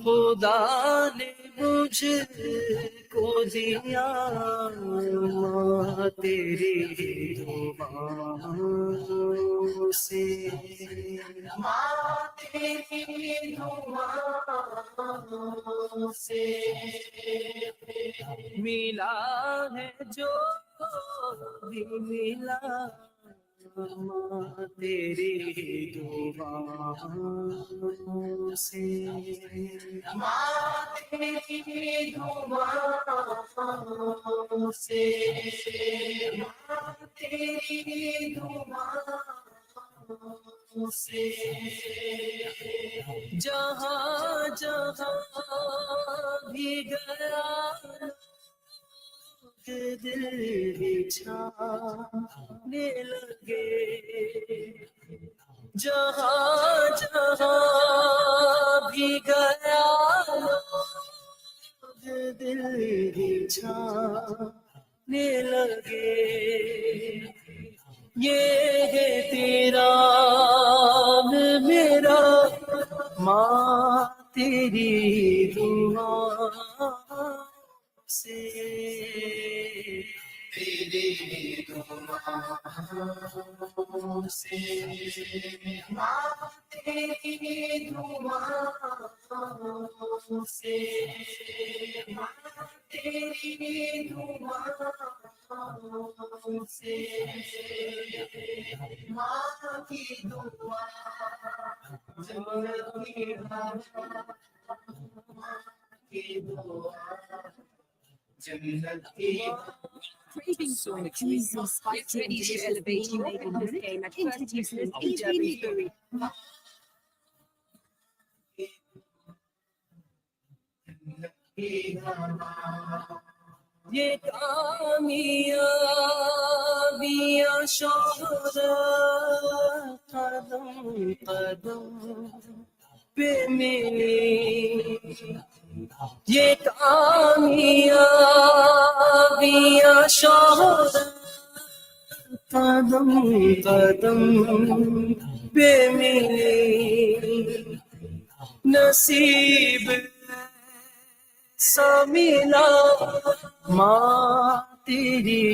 خدا نے مجھ کو دیا ماں تیری دعاؤں سے، ماں تیری دعاؤں سے ملا ہے جو بھی ملا، ماں تیری دعاؤں سے، ماں تیری دعاؤں سے، ماں تیری دعاؤں سے، جہاں جہاں بھی گیا دل بچھانے لگے، جہاں جہاں بھی گیا دل بچھانے لگے، یہ ہے تیرا میرا ماں تیری دعا سے، تیری دعاؤں سے، ماں تیری دعاؤں سے، ماں تیری دعاؤں سے، ماں کی دعا جنت کی راہ، ماں کی دعا جنت کی Craving for cheese and spice ready to elevate your fitness game at first useless eThekwini. یہ کامیابیاں شہرت قدم قدم پہ ملی، یہ کامیابیاں شہرت قدم قدم پہ ملی، نصیب سا ملا ماں تیری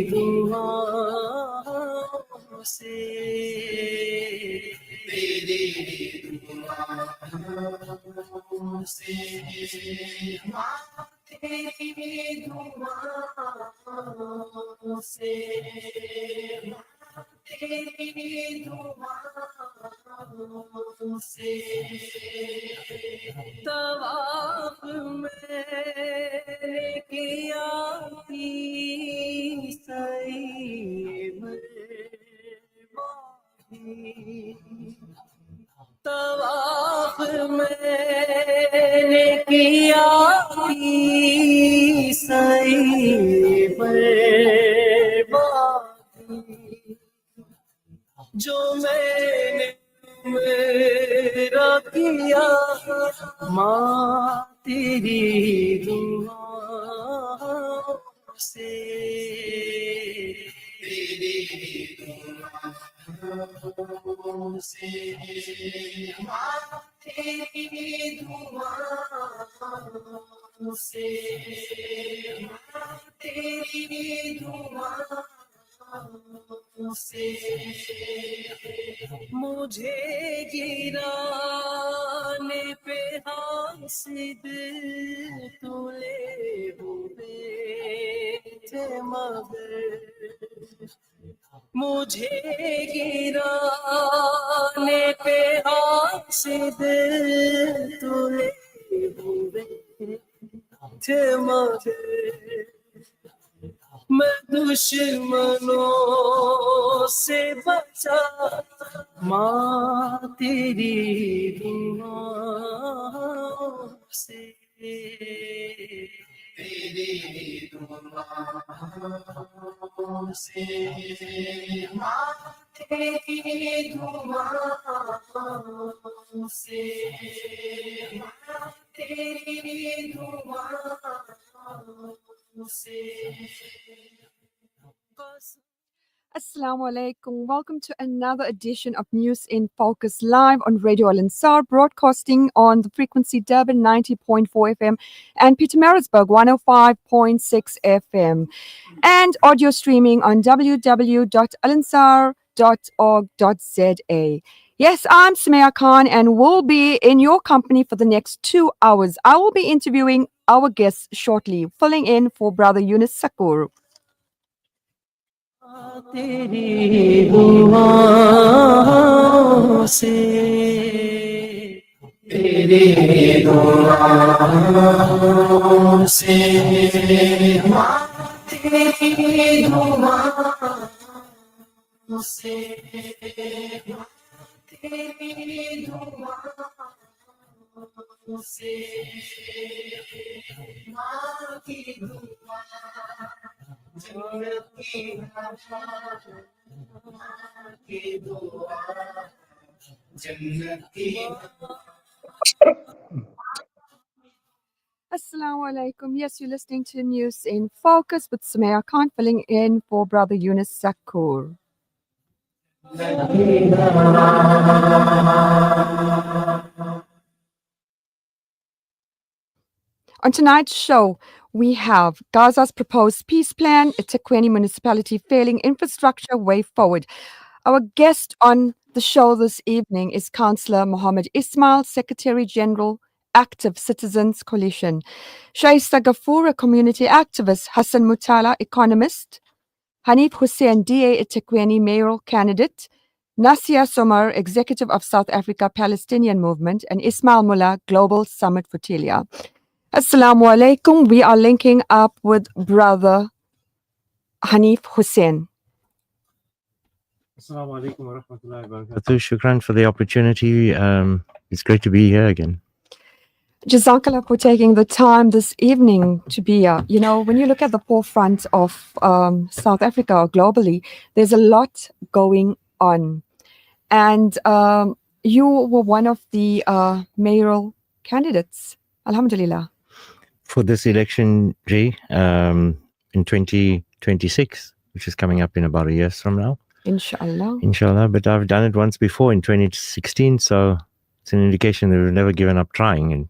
دعاؤں سے، تیری دعاؤں سے، ماں تیری دعاؤں سے، ماں تیری دعاؤں سے، طواف میں نے کیا کی سعی بربادی، طواف میں نے کیا کی سعی بربادی، جو میں نے میرا کیا ماں تیری دعاؤں سے، تیری دعاؤں سے، ماں تیری دعاؤں سے، ماں تیری دعاؤں سے، مجھے گرانے پہ حاسد تلے ہوئے تھے مگر، مجھے گرانے پہ حاسد تلے ہوئے تھے مگر، میں دشمنوں سے بچا ماں تیری دعاؤں سے، تیری دعاؤں سے، ماں تیری دعاؤں سے، तेरी दुआओं से Assalamu alaikum. Welcome to another edition of News in Focus live on Radio Al Ansar, broadcasting on the frequency Durban 90.4 FM and Pietermaritzburg 105.6 FM, and audio streaming on www.alansar.org.za. Yes, I'm Sumaya Khan and will be in your company for the next 2 hours. I will be interviewing our guests shortly, filling in for Brother Yunus Sakur. तेरी दुआओं से तेरी दुआओं से माँ तेरी दुआओं से माँ तेरी दुआओं से माँ की दुआ जन्नत की दुआ जन्नत की Assalamu alaikum. Yes, you're listening to News in Focus with Sumaya Khan, filling in for Brother Yunus Sakur. On tonight's show, we have Gaza's proposed peace plan, eThekwini municipality failing infrastructure way forward. Our guest on the show this evening is Cllr Mohammed Ismail, Secretary General, Active Citizens Coalition. Shahista Gaffoor, a community activist. Hassan Motala, economist. Hanif Hoosen, DA eThekwini mayoral candidate. Nasiha Soomar, executive of South Africa Palestinian Movement. And Ismail Moola, Global Summit Flotilla. Assalamu alaikum. We are linking up with Brother Hanif Hoosen. Assalamu alaikum wa rahmatullahi wa barakatuh. Shukran for the opportunity. It's great to be here again. Jazakallah for taking the time this evening to be here. You know, when you look at the forefront of South Africa or globally, there's a lot going on. And you were one of the mayoral candidates. Alhamdulillah. For this election, Jay, in 2026, which is coming up in about a year from now. Inshallah. Inshallah. But I've done it once before in 2016, so it's an indication that we've never given up trying, and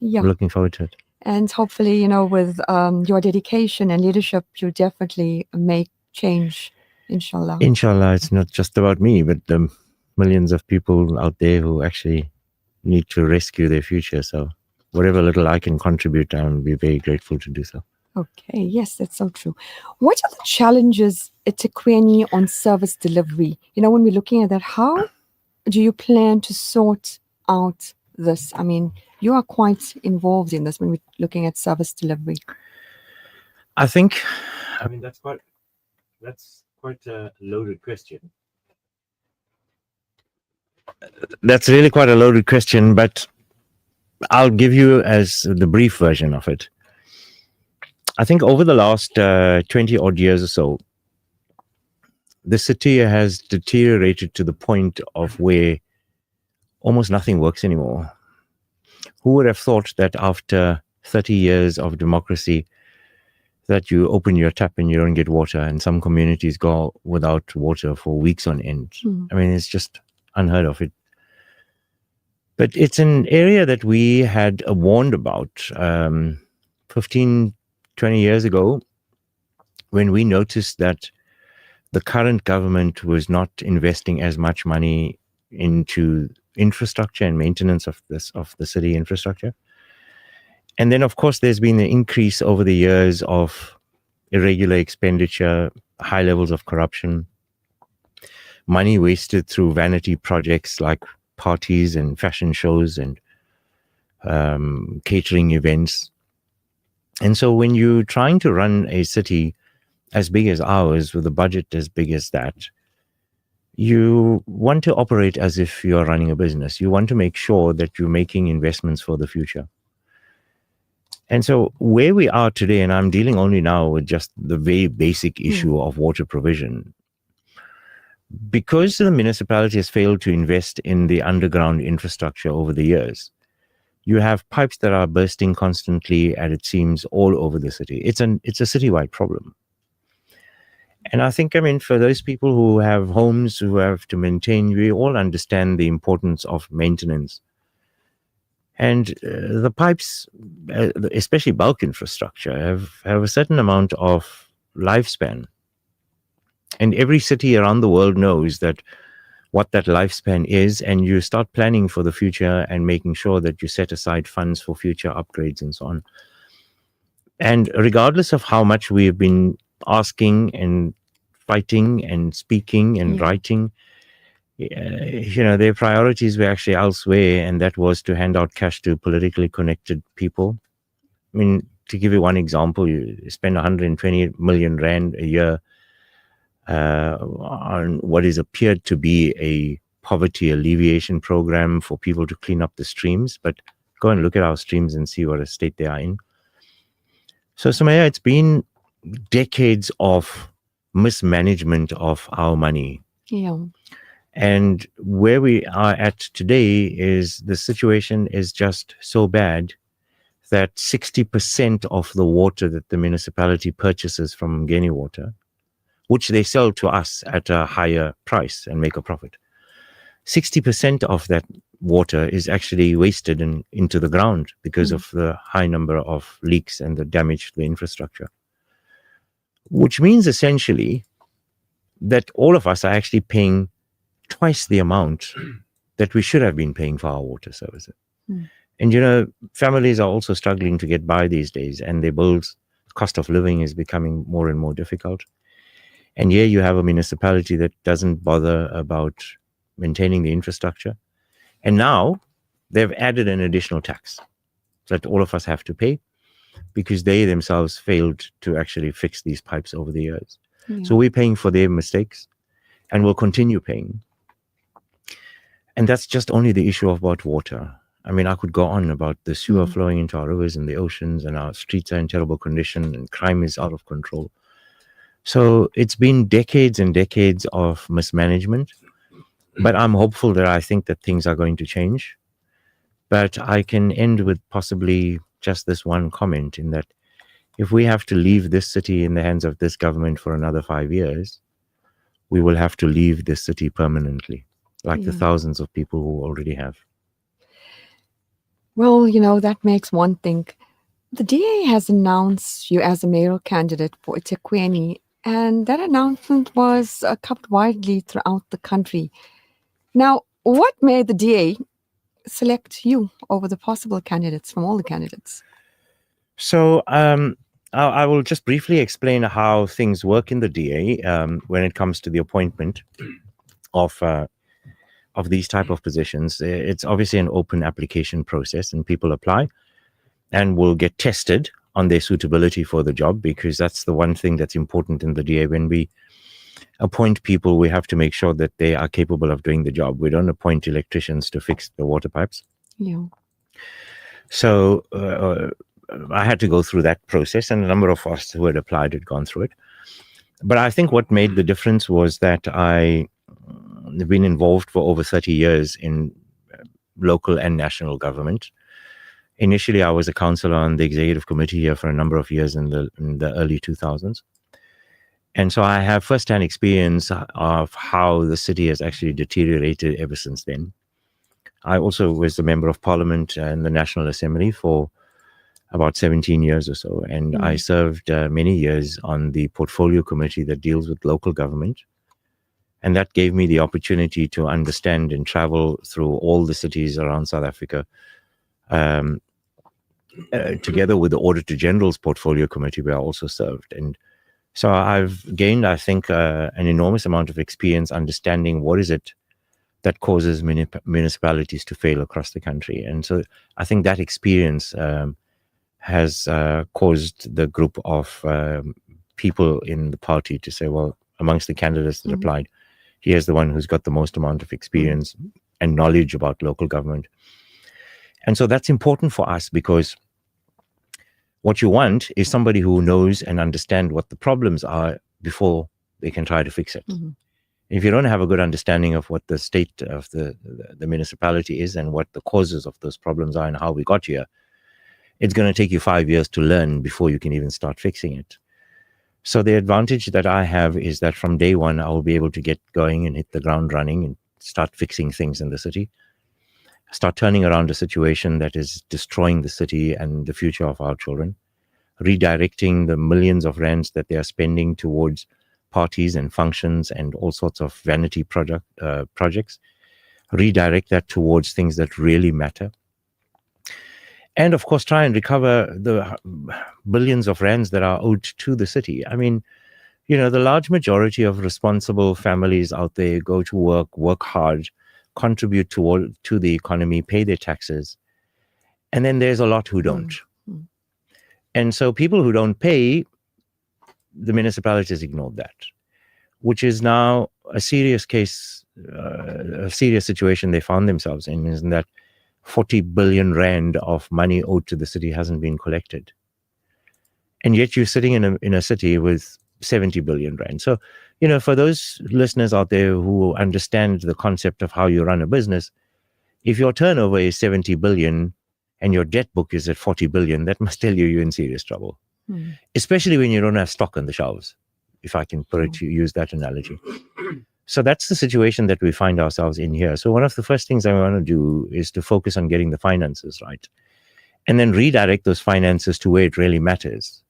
Yeah. I'm looking forward to it. And hopefully, you know, with your dedication and leadership, you definitely make change, inshallah. Inshallah, it's not just about me, but the millions of people out there who actually need to rescue their future. So whatever little I can contribute, I'll be very grateful to do so. Okay, yes, that's so true. What are the challenges at eThekwini on service delivery? You know, when we're looking at that, how do you plan to sort out this? I mean, you are quite involved in this when we're looking at service delivery. I think, that's quite a loaded question. That's really quite a loaded question, but I'll give you as the brief version of it. I think over the last 20 odd years or so, the city has deteriorated to the point of where almost nothing works anymore. Who would have thought that after 30 years of democracy, that you open your tap and you don't get water, and some communities go without water for weeks on end? I mean, it's just unheard of. But it's an area that we had warned about 15, 20 years ago, when we noticed that the current government was not investing as much money into infrastructure and maintenance of the city infrastructure. And then, of course, there's been an increase over the years of irregular expenditure, high levels of corruption, money wasted through vanity projects like parties and fashion shows and catering events. And so when you're trying to run a city as big as ours, with a budget as big as that, you want to operate as if you're running a business. You want to make sure that you're making investments for the future. And so where we are today, and I'm dealing only now with just the very basic issue of water provision, because the municipality has failed to invest in the underground infrastructure over the years, you have pipes that are bursting constantly, and it seems all over the city. It's a citywide problem. And I think, for those people who have homes, who have to maintain, we all understand the importance of maintenance. And the pipes, especially bulk infrastructure, have a certain amount of lifespan. And every city around the world knows that what that lifespan is, and you start planning for the future and making sure that you set aside funds for future upgrades and so on. And regardless of how much we have been asking and fighting and speaking and writing, their priorities were actually elsewhere, and that was to hand out cash to politically connected people. To give you one example, you spend 120 million rand a year on what is appeared to be a poverty alleviation program for people to clean up the streams, but go and look at our streams and see what a state they are in. So, Sumaya, it's been decades of mismanagement of our money. Yeah. And where we are at today is the situation is just so bad that 60% of the water that the municipality purchases from Ngeni Water, which they sell to us at a higher price and make a profit, 60% of that water is actually wasted into the ground because of the high number of leaks and the damage to the infrastructure. Which means essentially that all of us are actually paying twice the amount that we should have been paying for our water services. And, families are also struggling to get by these days, and their bills, cost of living is becoming more and more difficult. And here you have a municipality that doesn't bother about maintaining the infrastructure. And now they've added an additional tax that all of us have to pay because they themselves failed to actually fix these pipes over the years. So we're paying for their mistakes, and we'll continue paying. And that's just only the issue about water. I could go on about the sewer flowing into our rivers and the oceans, and our streets are in terrible condition, and crime is out of control. So it's been decades and decades of mismanagement, but I'm hopeful that I think that things are going to change. But I can end with possibly just this one comment, in that if we have to leave this city in the hands of this government for another 5 years, we will have to leave this city permanently, like the thousands of people who already have. Well, that makes one think. The DA has announced you as a mayoral candidate for eThekwini, and that announcement was covered widely throughout the country. Now, what made the DA select you over the possible candidates from all the candidates? So I will just briefly explain how things work in the DA when it comes to the appointment of these type of positions. It's obviously an open application process, and people apply and will get tested on their suitability for the job, because that's the one thing that's important in the DA. When we appoint people, we have to make sure that they are capable of doing the job. We don't appoint electricians to fix the water pipes. Yeah. So I had to go through that process, and a number of us who had applied had gone through it. But I think what made the difference was that I've been involved for over 30 years in local and national government. Initially, I was a councillor on the executive committee here for a number of years in the early 2000s. And so I have first-hand experience of how the city has actually deteriorated ever since then. I also was a member of parliament in the National Assembly for about 17 years or so. And I served many years on the portfolio committee that deals with local government. And that gave me the opportunity to understand and travel through all the cities around South Africa, together with the Auditor General's portfolio committee, where I also served. And so I've gained, I think, an enormous amount of experience understanding what is it that causes municipalities to fail across the country. And so I think that experience has caused the group of people in the party to say, well, amongst the candidates that applied, here's the one who's got the most amount of experience and knowledge about local government. And so that's important for us, because what you want is somebody who knows and understands what the problems are before they can try to fix it. If you don't have a good understanding of what the state of the municipality is and what the causes of those problems are and how we got here, it's going to take you 5 years to learn before you can even start fixing it. So the advantage that I have is that from day one, I will be able to get going and hit the ground running and start fixing things in the city, start turning around a situation that is destroying the city and the future of our children, redirecting the millions of rands that they are spending towards parties and functions and all sorts of vanity projects, redirect that towards things that really matter. And of course, try and recover the billions of rands that are owed to the city. I mean, you know, the large majority of responsible families out there go to work hard, contribute to the economy, pay their taxes. And then there's a lot who don't. Mm-hmm. And so people who don't pay, the municipalities ignored that, which is now a serious case, a serious situation they found themselves in, is that 40 billion rand of money owed to the city hasn't been collected. And yet you're sitting in a city with 70 billion rand. So, you know, for those listeners out there who understand the concept of how you run a business, if your turnover is 70 billion and your debt book is at 40 billion, that must tell you're in serious trouble. Especially when you don't have stock on the shelves, if I can use that analogy. So that's the situation that we find ourselves in here. So one of the first things I want to do is to focus on getting the finances right, and then redirect those finances to where it really matters.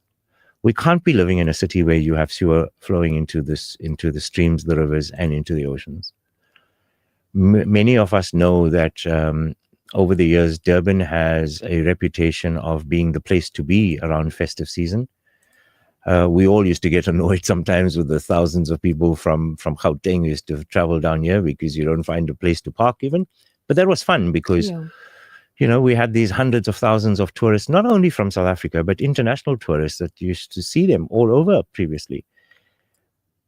We can't be living in a city where you have sewer flowing into the streams, the rivers, and into the oceans. Many of us know that over the years, Durban has a reputation of being the place to be around festive season. We all used to get annoyed sometimes with the thousands of people from Gauteng who used to travel down here because you don't find a place to park even. But that was fun because, you know, we had these hundreds of thousands of tourists, not only from South Africa, but international tourists that used to see them all over previously.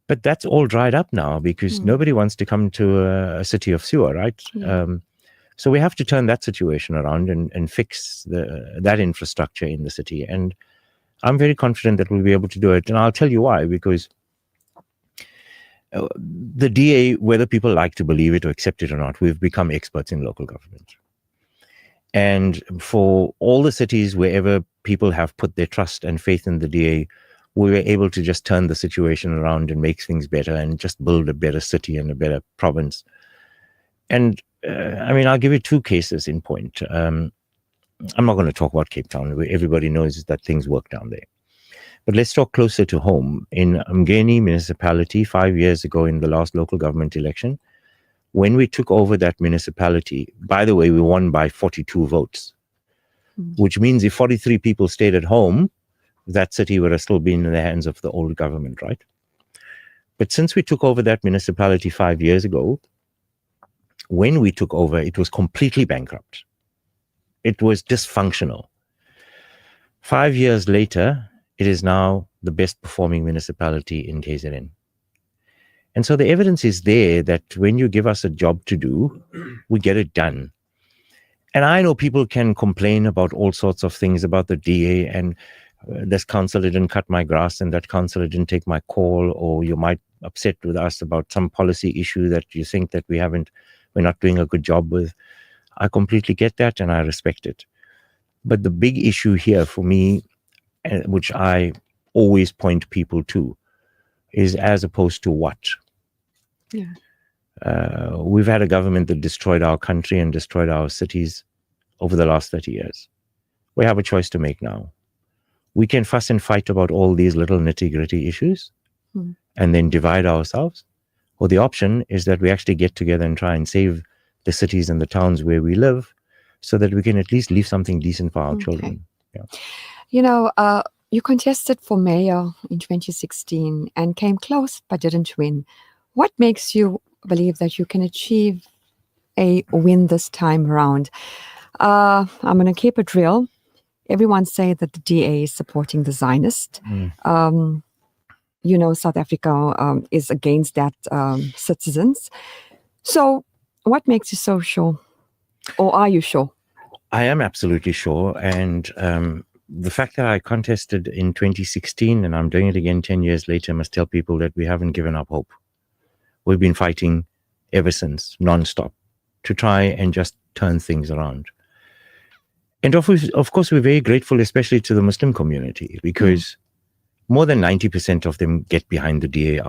But that's all dried up now because nobody wants to come to a city of sewer, right? So we have to turn that situation around and fix that infrastructure in the city. And I'm very confident that we'll be able to do it. And I'll tell you why, because the DA, whether people like to believe it or accept it or not, we've become experts in local government. And for all the cities wherever people have put their trust and faith in the DA, we were able to just turn the situation around and make things better and just build a better city and a better province. And I mean, I'll give you two cases in point. I'm not going to talk about Cape Town, where everybody knows that things work down there. But let's talk closer to home. In Mgeni municipality, 5 years ago in the last local government election, when we took over that municipality, by the way, we won by 42 votes, which means if 43 people stayed at home, that city would have still been in the hands of the old government, right? But since we took over that municipality 5 years ago, when we took over, it was completely bankrupt. It was dysfunctional. 5 years later, it is now the best performing municipality in KZN. And so the evidence is there that when you give us a job to do, we get it done. And I know people can complain about all sorts of things about the DA and this councillor didn't cut my grass and that councillor didn't take my call, or you might upset with us about some policy issue that you think that we're not doing a good job with. I completely get that and I respect it. But the big issue here for me, which I always point people to, is as opposed to what? Yeah. We've had a government that destroyed our country and destroyed our cities over the last 30 years. We have a choice to make now. We can fuss and fight about all these little nitty-gritty issues and then divide ourselves. Or the option is that we actually get together and try and save the cities and the towns where we live so that we can at least leave something decent for our children. Yeah. You know, you contested for mayor in 2016 and came close but didn't win. What makes you believe that you can achieve a win this time around? I'm going to keep it real. Everyone say that the DA is supporting the Zionist. You know, South Africa is against that citizens. So what makes you so sure? Or are you sure? I am absolutely sure. And the fact that I contested in 2016 and I'm doing it again 10 years later must tell people that we haven't given up hope. We've been fighting ever since, non-stop, to try and just turn things around. And of course, we're very grateful, especially to the Muslim community, because more than 90% of them get behind the DA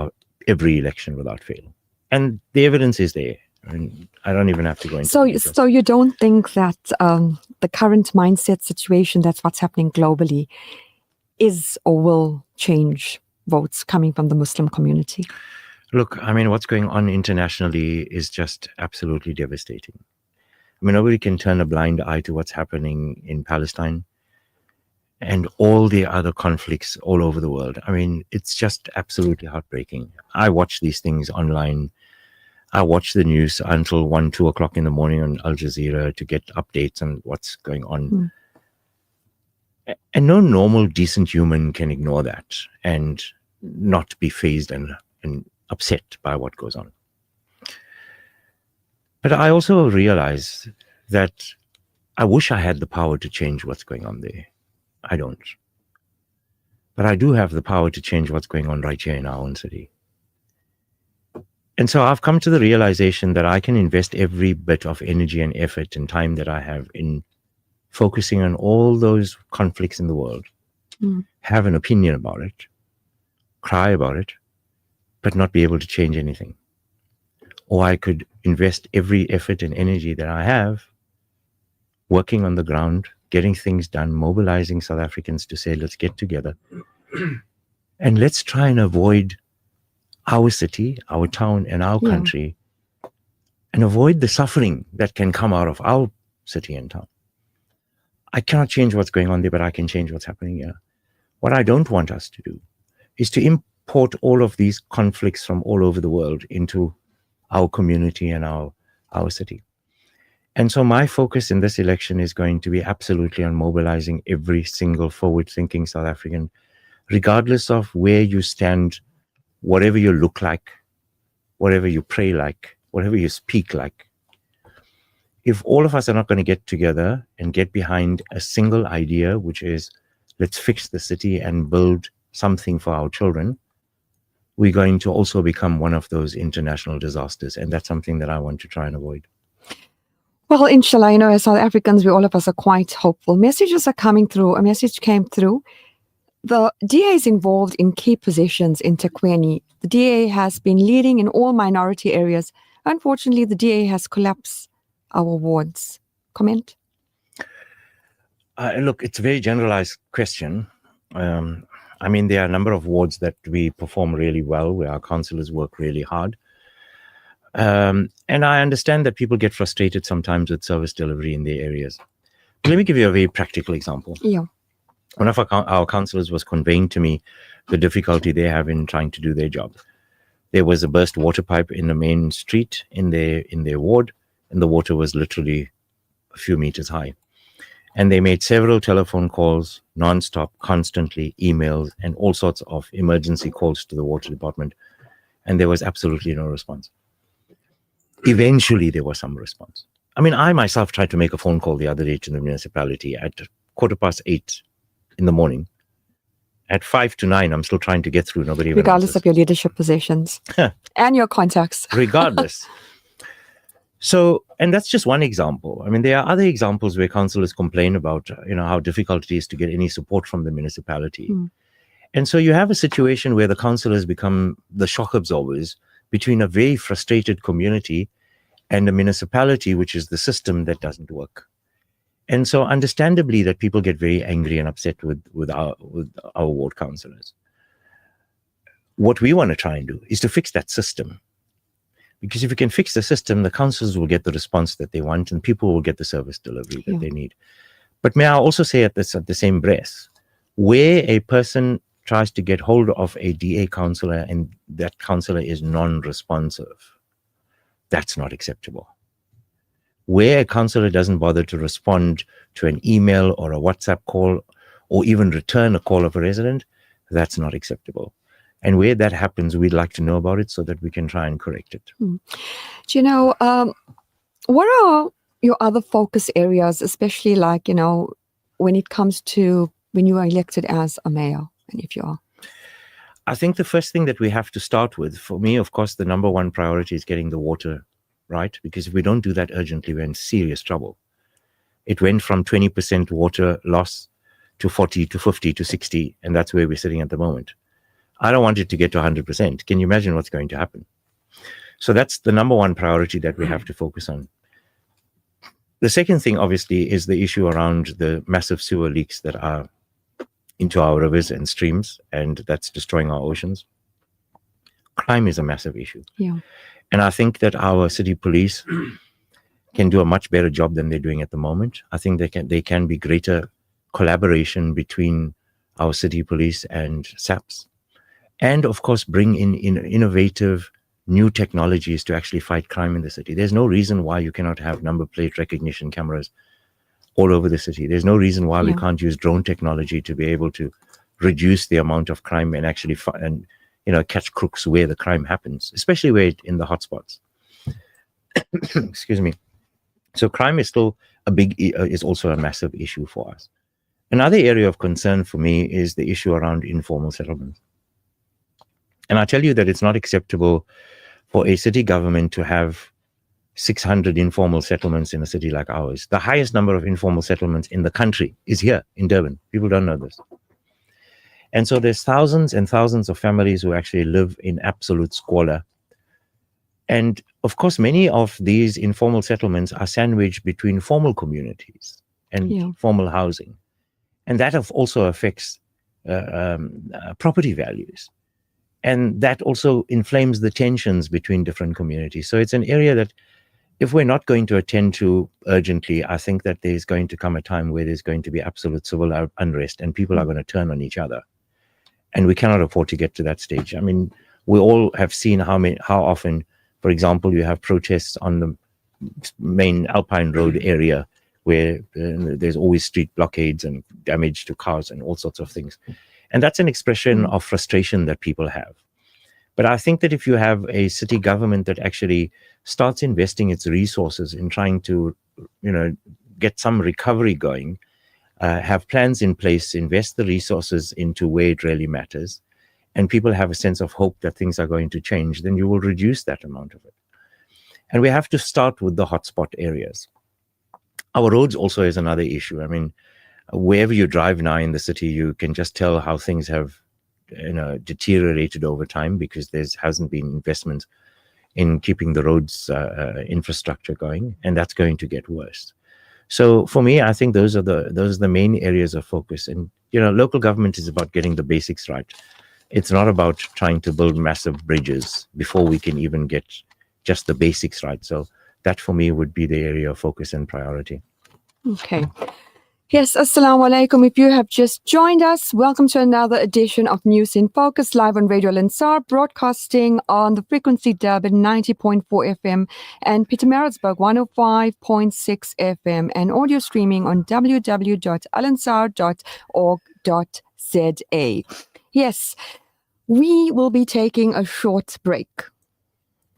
every election without fail. And the evidence is there. I mean, I don't even have to go into So, details. so you don't think that the current mindset situation, that's what's happening globally, is or will change votes coming from the Muslim community? Look, I mean, what's going on internationally is just absolutely devastating. I mean, nobody can turn a blind eye to what's happening in Palestine and all the other conflicts all over the world. I mean, it's just absolutely heartbreaking. I watch these things online. I watch the news until 1, 2 o'clock in the morning on Al Jazeera to get updates on what's going on. And no normal, decent human can ignore that and not be fazed and upset by what goes on. But I also realize that I wish I had the power to change what's going on there. I don't. But I do have the power to change what's going on right here in our own city. And so I've come to the realization that I can invest every bit of energy and effort and time that I have in focusing on all those conflicts in the world, have an opinion about it, cry about it, but not be able to change anything. Or I could invest every effort and energy that I have working on the ground, getting things done, mobilizing South Africans to say, let's get together and let's try and avoid our city, our town, and our country, and avoid the suffering that can come out of our city and town. I cannot change what's going on there, but I can change what's happening here. What I don't want us to do is to import all of these conflicts from all over the world into our community and our city. And so my focus in this election is going to be absolutely on mobilizing every single forward-thinking South African, regardless of where you stand, whatever you look like, whatever you pray like, whatever you speak like. If all of us are not going to get together and get behind a single idea, which is let's fix the city and build something for our children, we're going to also become one of those international disasters. And that's something that I want to try and avoid. Well, inshallah, as South Africans, all of us are quite hopeful. Messages are coming through. A message came through. The DA is involved in key positions in eThekwini. The DA has been leading in all minority areas. Unfortunately, the DA has collapsed our wards. Comment? Look, it's a very generalized question. I mean, there are a number of wards that we perform really well, where our councillors work really hard. And I understand that people get frustrated sometimes with service delivery in their areas. But let me give you a very practical example. Yeah. One of our councillors was conveying to me the difficulty they have in trying to do their job. There was a burst water pipe in the main street in their ward, and the water was literally a few meters high. And they made several telephone calls, non-stop, constantly, emails, and all sorts of emergency calls to the water department. And there was absolutely no response. Eventually, there was some response. I mean, I myself tried to make a phone call the other day to the municipality at 8:15 in the morning. At 8:55, I'm still trying to get through. Nobody even Regardless answers. of your leadership positions and your contacts. Regardless. So, and that's just one example. I mean, there are other examples where councillors complain about, how difficult it is to get any support from the municipality. And so you have a situation where the councillors become the shock absorbers between a very frustrated community and a municipality, which is the system that doesn't work. And so understandably that people get very angry and upset with our ward councillors. What we want to try and do is to fix that system. Because if you can fix the system, the councillors will get the response that they want and people will get the service delivery that they need. But may I also say at the same breath, where a person tries to get hold of a DA councillor and that councillor is non-responsive, that's not acceptable. Where a councillor doesn't bother to respond to an email or a WhatsApp call or even return a call of a resident, that's not acceptable. And where that happens, we'd like to know about it so that we can try and correct it. Do you know, what are your other focus areas, especially like, when it comes to when you are elected as a mayor, and if you are? I think the first thing that we have to start with, for me, of course, the number one priority is getting the water right, because if we don't do that urgently, we're in serious trouble. It went from 20% water loss to 40 to 50 to 60, and that's where we're sitting at the moment. I don't want it to get to 100%. Can you imagine what's going to happen? So that's the number one priority that we have to focus on. The second thing, obviously, is the issue around the massive sewer leaks that are into our rivers and streams, and that's destroying our oceans. Crime is a massive issue. Yeah. And I think that our city police can do a much better job than they're doing at the moment. I think they can be greater collaboration between our city police and SAPS. And of course, bring in innovative new technologies to actually fight crime in the city. There's no reason why you cannot have number plate recognition cameras all over the city. There's no reason why we can't use drone technology to be able to reduce the amount of crime and actually catch crooks where the crime happens, especially where in the hotspots. Excuse me. So crime is still is also a massive issue for us. Another area of concern for me is the issue around informal settlements. And I tell you that it's not acceptable for a city government to have 600 informal settlements in a city like ours. The highest number of informal settlements in the country is here in Durban. People don't know this. And so there's thousands and thousands of families who actually live in absolute squalor. And of course, many of these informal settlements are sandwiched between formal communities and formal housing. And that also affects property values. And that also inflames the tensions between different communities. So it's an area that if we're not going to attend to urgently, I think that there's going to come a time where there's going to be absolute civil unrest and people are going to turn on each other. And we cannot afford to get to that stage. I mean, we all have seen how often, for example, you have protests on the main Alpine Road area where there's always street blockades and damage to cars and all sorts of things. And that's an expression of frustration that people have. But I think that if you have a city government that actually starts investing its resources in trying to, get some recovery going, have plans in place, invest the resources into where it really matters, and people have a sense of hope that things are going to change, then you will reduce that amount of it. And we have to start with the hotspot areas. Our roads also is another issue. I mean, wherever you drive now in the city, you can just tell how things have deteriorated over time because there hasn't been investment in keeping the roads infrastructure going, and that's going to get worse. So for me, I think those are the main areas of focus. And local government is about getting the basics right. It's not about trying to build massive bridges before we can even get just the basics right. So that for me would be the area of focus and priority. Okay. Yes, Assalamu alaikum. If you have just joined us, welcome to another edition of News in Focus, live on Radio Al-Ansar, broadcasting on the frequency Durban 90.4 FM and Pietermaritzburg 105.6 FM and audio streaming on www.alansar.org.za. Yes, we will be taking a short break.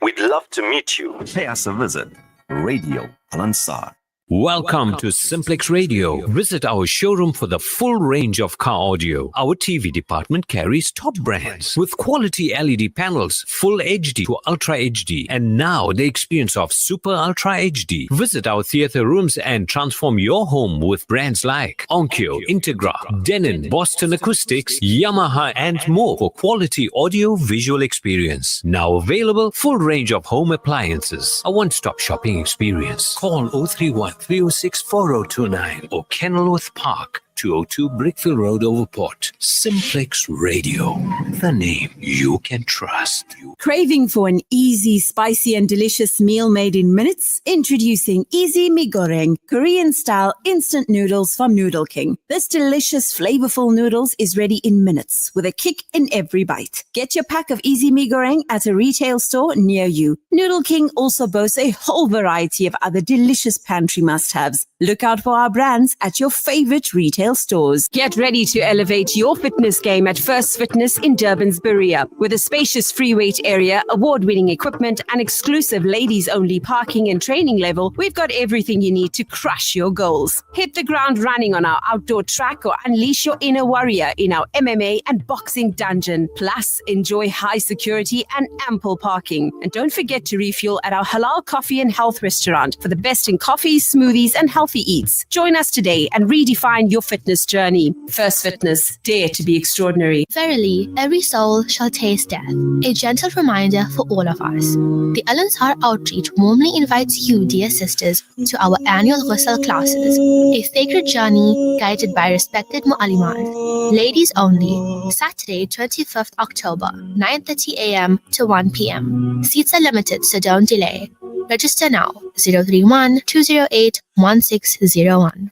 We'd love to meet you. Pay us a visit. Radio Al-Ansar. Welcome to Simplex Radio. Visit our showroom for the full range of car audio. Our TV department carries top brands with quality LED panels, full HD to Ultra HD, and now the experience of Super Ultra HD. Visit our theater rooms and transform your home with brands like Onkyo, Integra, Denon, Boston Acoustics, Yamaha, and more for quality audio visual experience. Now available, full range of home appliances. A one-stop shopping experience. Call 031 306 4029 or Kenilworth Park, 202 Brickfield Road, Overport. Simplex Radio, the name you can trust. Craving for an easy, spicy and delicious meal made in minutes? Introducing Easy Mee Goreng, Korean-style instant noodles from Noodle King. This delicious, flavorful noodles is ready in minutes with a kick in every bite. Get your pack of Easy Mee Goreng at a retail store near you. Noodle King also boasts a whole variety of other delicious pantry must-haves. Look out for our brands at your favorite retail retail stores. Get ready to elevate your fitness game at First Fitness in Durban's Berea. With a spacious free weight area, award-winning equipment, and exclusive ladies-only parking and training level, we've got everything you need to crush your goals. Hit the ground running on our outdoor track or unleash your inner warrior in our MMA and boxing dungeon. Plus, enjoy high security and ample parking. And don't forget to refuel at our halal coffee and health restaurant for the best in coffees, smoothies, and healthy eats. Join us today and redefine your fitness journey. First Fitness, dare to be extraordinary. Verily, every soul shall taste death. A gentle reminder for all of us. The Al Ansar Outreach warmly invites you, dear sisters, to our annual Ghusl classes, a sacred journey guided by respected mu'allimat. Ladies only, Saturday, 25th October, 9:30 a.m. to 1 p.m. Seats are limited, so don't delay. Register now, 031-208-1601.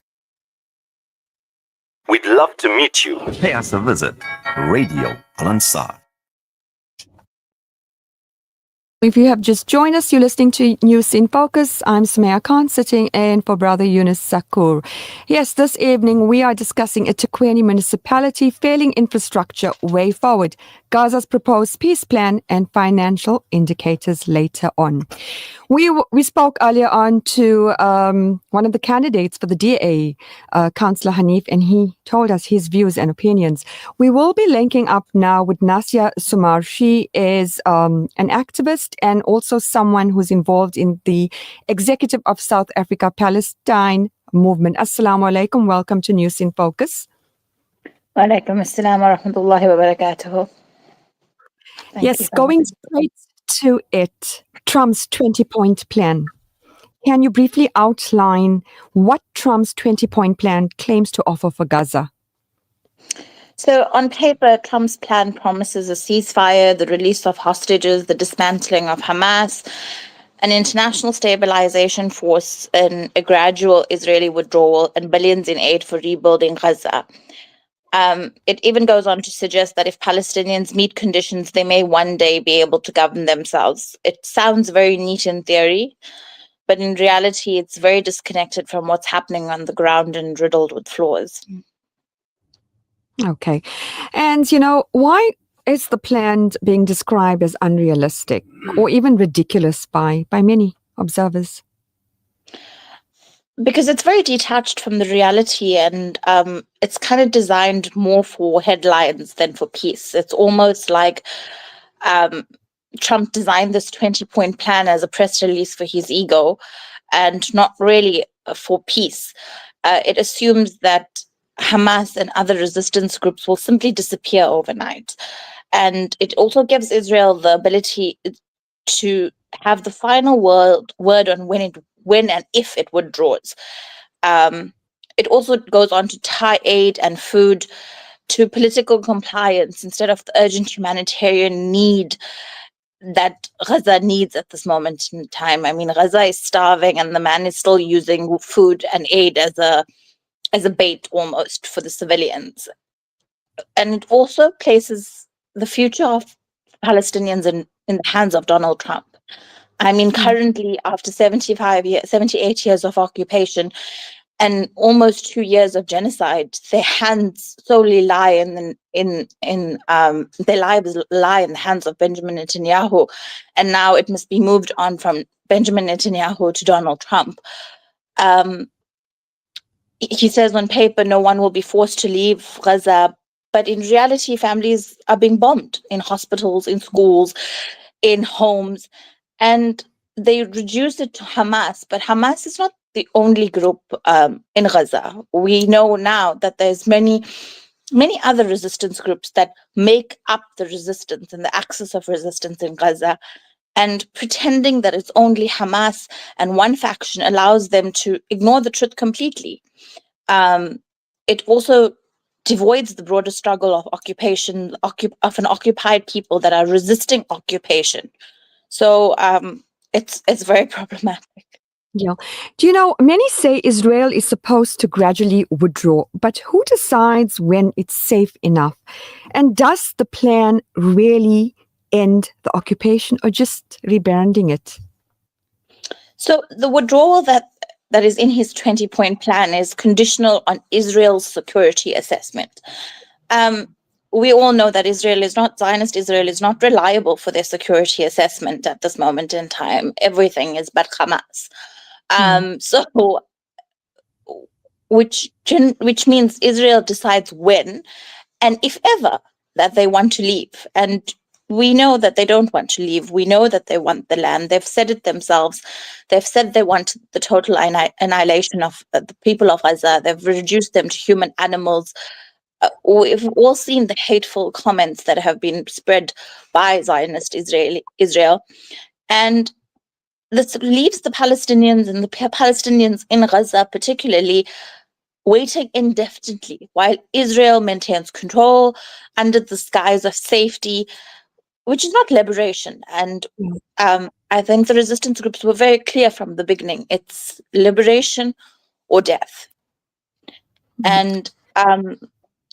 We'd love to meet you. Pay us a visit. Radio Al Ansar. If you have just joined us, you're listening to News in Focus. I'm Sumaya Khan, sitting in for Brother Yunus Sakur. Yes, this evening we are discussing eThekwini municipality failing infrastructure way forward, Gaza's proposed peace plan, and financial indicators later on. We spoke earlier on to one of the candidates for the DA, Councillor Hanif, and he told us his views and opinions. We will be linking up now with Nasiha Soomar. She is an activist and also someone who's involved in the executive of South Africa Palestine movement. Assalamu alaikum. Welcome to News in Focus. Wa alaikum assalam wa rahmatullahi wa barakatuh. Yes, going straight to it. Trump's 20-point plan. Can you briefly outline what Trump's 20-point plan claims to offer for Gaza? So on paper, Trump's plan promises a ceasefire, the release of hostages, the dismantling of Hamas, an international stabilization force, and a gradual Israeli withdrawal, and billions in aid for rebuilding Gaza. It even goes on to suggest that if Palestinians meet conditions, they may one day be able to govern themselves. It sounds very neat in theory, but in reality, it's very disconnected from what's happening on the ground and riddled with flaws. Okay. And, why is the plan being described as unrealistic or even ridiculous by many observers? Because it's very detached from the reality, and it's kind of designed more for headlines than for peace. It's almost like Trump designed this 20-point plan as a press release for his ego and not really for peace. It assumes that Hamas and other resistance groups will simply disappear overnight. And it also gives Israel the ability to have the final word on when and if it withdraws. It also goes on to tie aid and food to political compliance instead of the urgent humanitarian need that Gaza needs at this moment in time. I mean, Gaza is starving, and the man is still using food and aid as a bait almost for the civilians. And it also places the future of Palestinians in the hands of Donald Trump. I mean, currently, after 78 years of occupation and almost 2 years of genocide, their hands solely lie their lives lie in the hands of Benjamin Netanyahu. And now it must be moved on from Benjamin Netanyahu to Donald Trump. He says on paper, no one will be forced to leave Gaza, but in reality, families are being bombed in hospitals, in schools, in homes, and they reduce it to Hamas. But Hamas is not the only group in Gaza. We know now that there's many other resistance groups that make up the resistance and the axis of resistance in Gaza. And pretending that it's only Hamas and one faction allows them to ignore the truth completely. It also devoids the broader struggle of occupation, of an occupied people that are resisting occupation. So it's very problematic. Yeah. Many say Israel is supposed to gradually withdraw, but who decides when it's safe enough? And does the plan really end the occupation or just rebranding it? So the withdrawal that that is in his 20-point plan is conditional on Israel's security assessment. We all know that Zionist Israel is not reliable for their security assessment at this moment in time. Everything is but Hamas. So, which means Israel decides when and if ever that they want to leave. And we know that they don't want to leave. We know that they want the land. They've said it themselves. They've said they want the total annihilation of the people of Gaza. They've reduced them to human animals. We've all seen the hateful comments that have been spread by Zionist Israel. And this leaves the Palestinians and the Palestinians in Gaza particularly waiting indefinitely while Israel maintains control under the skies of safety, which is not liberation. And I think the resistance groups were very clear from the beginning. It's liberation or death. And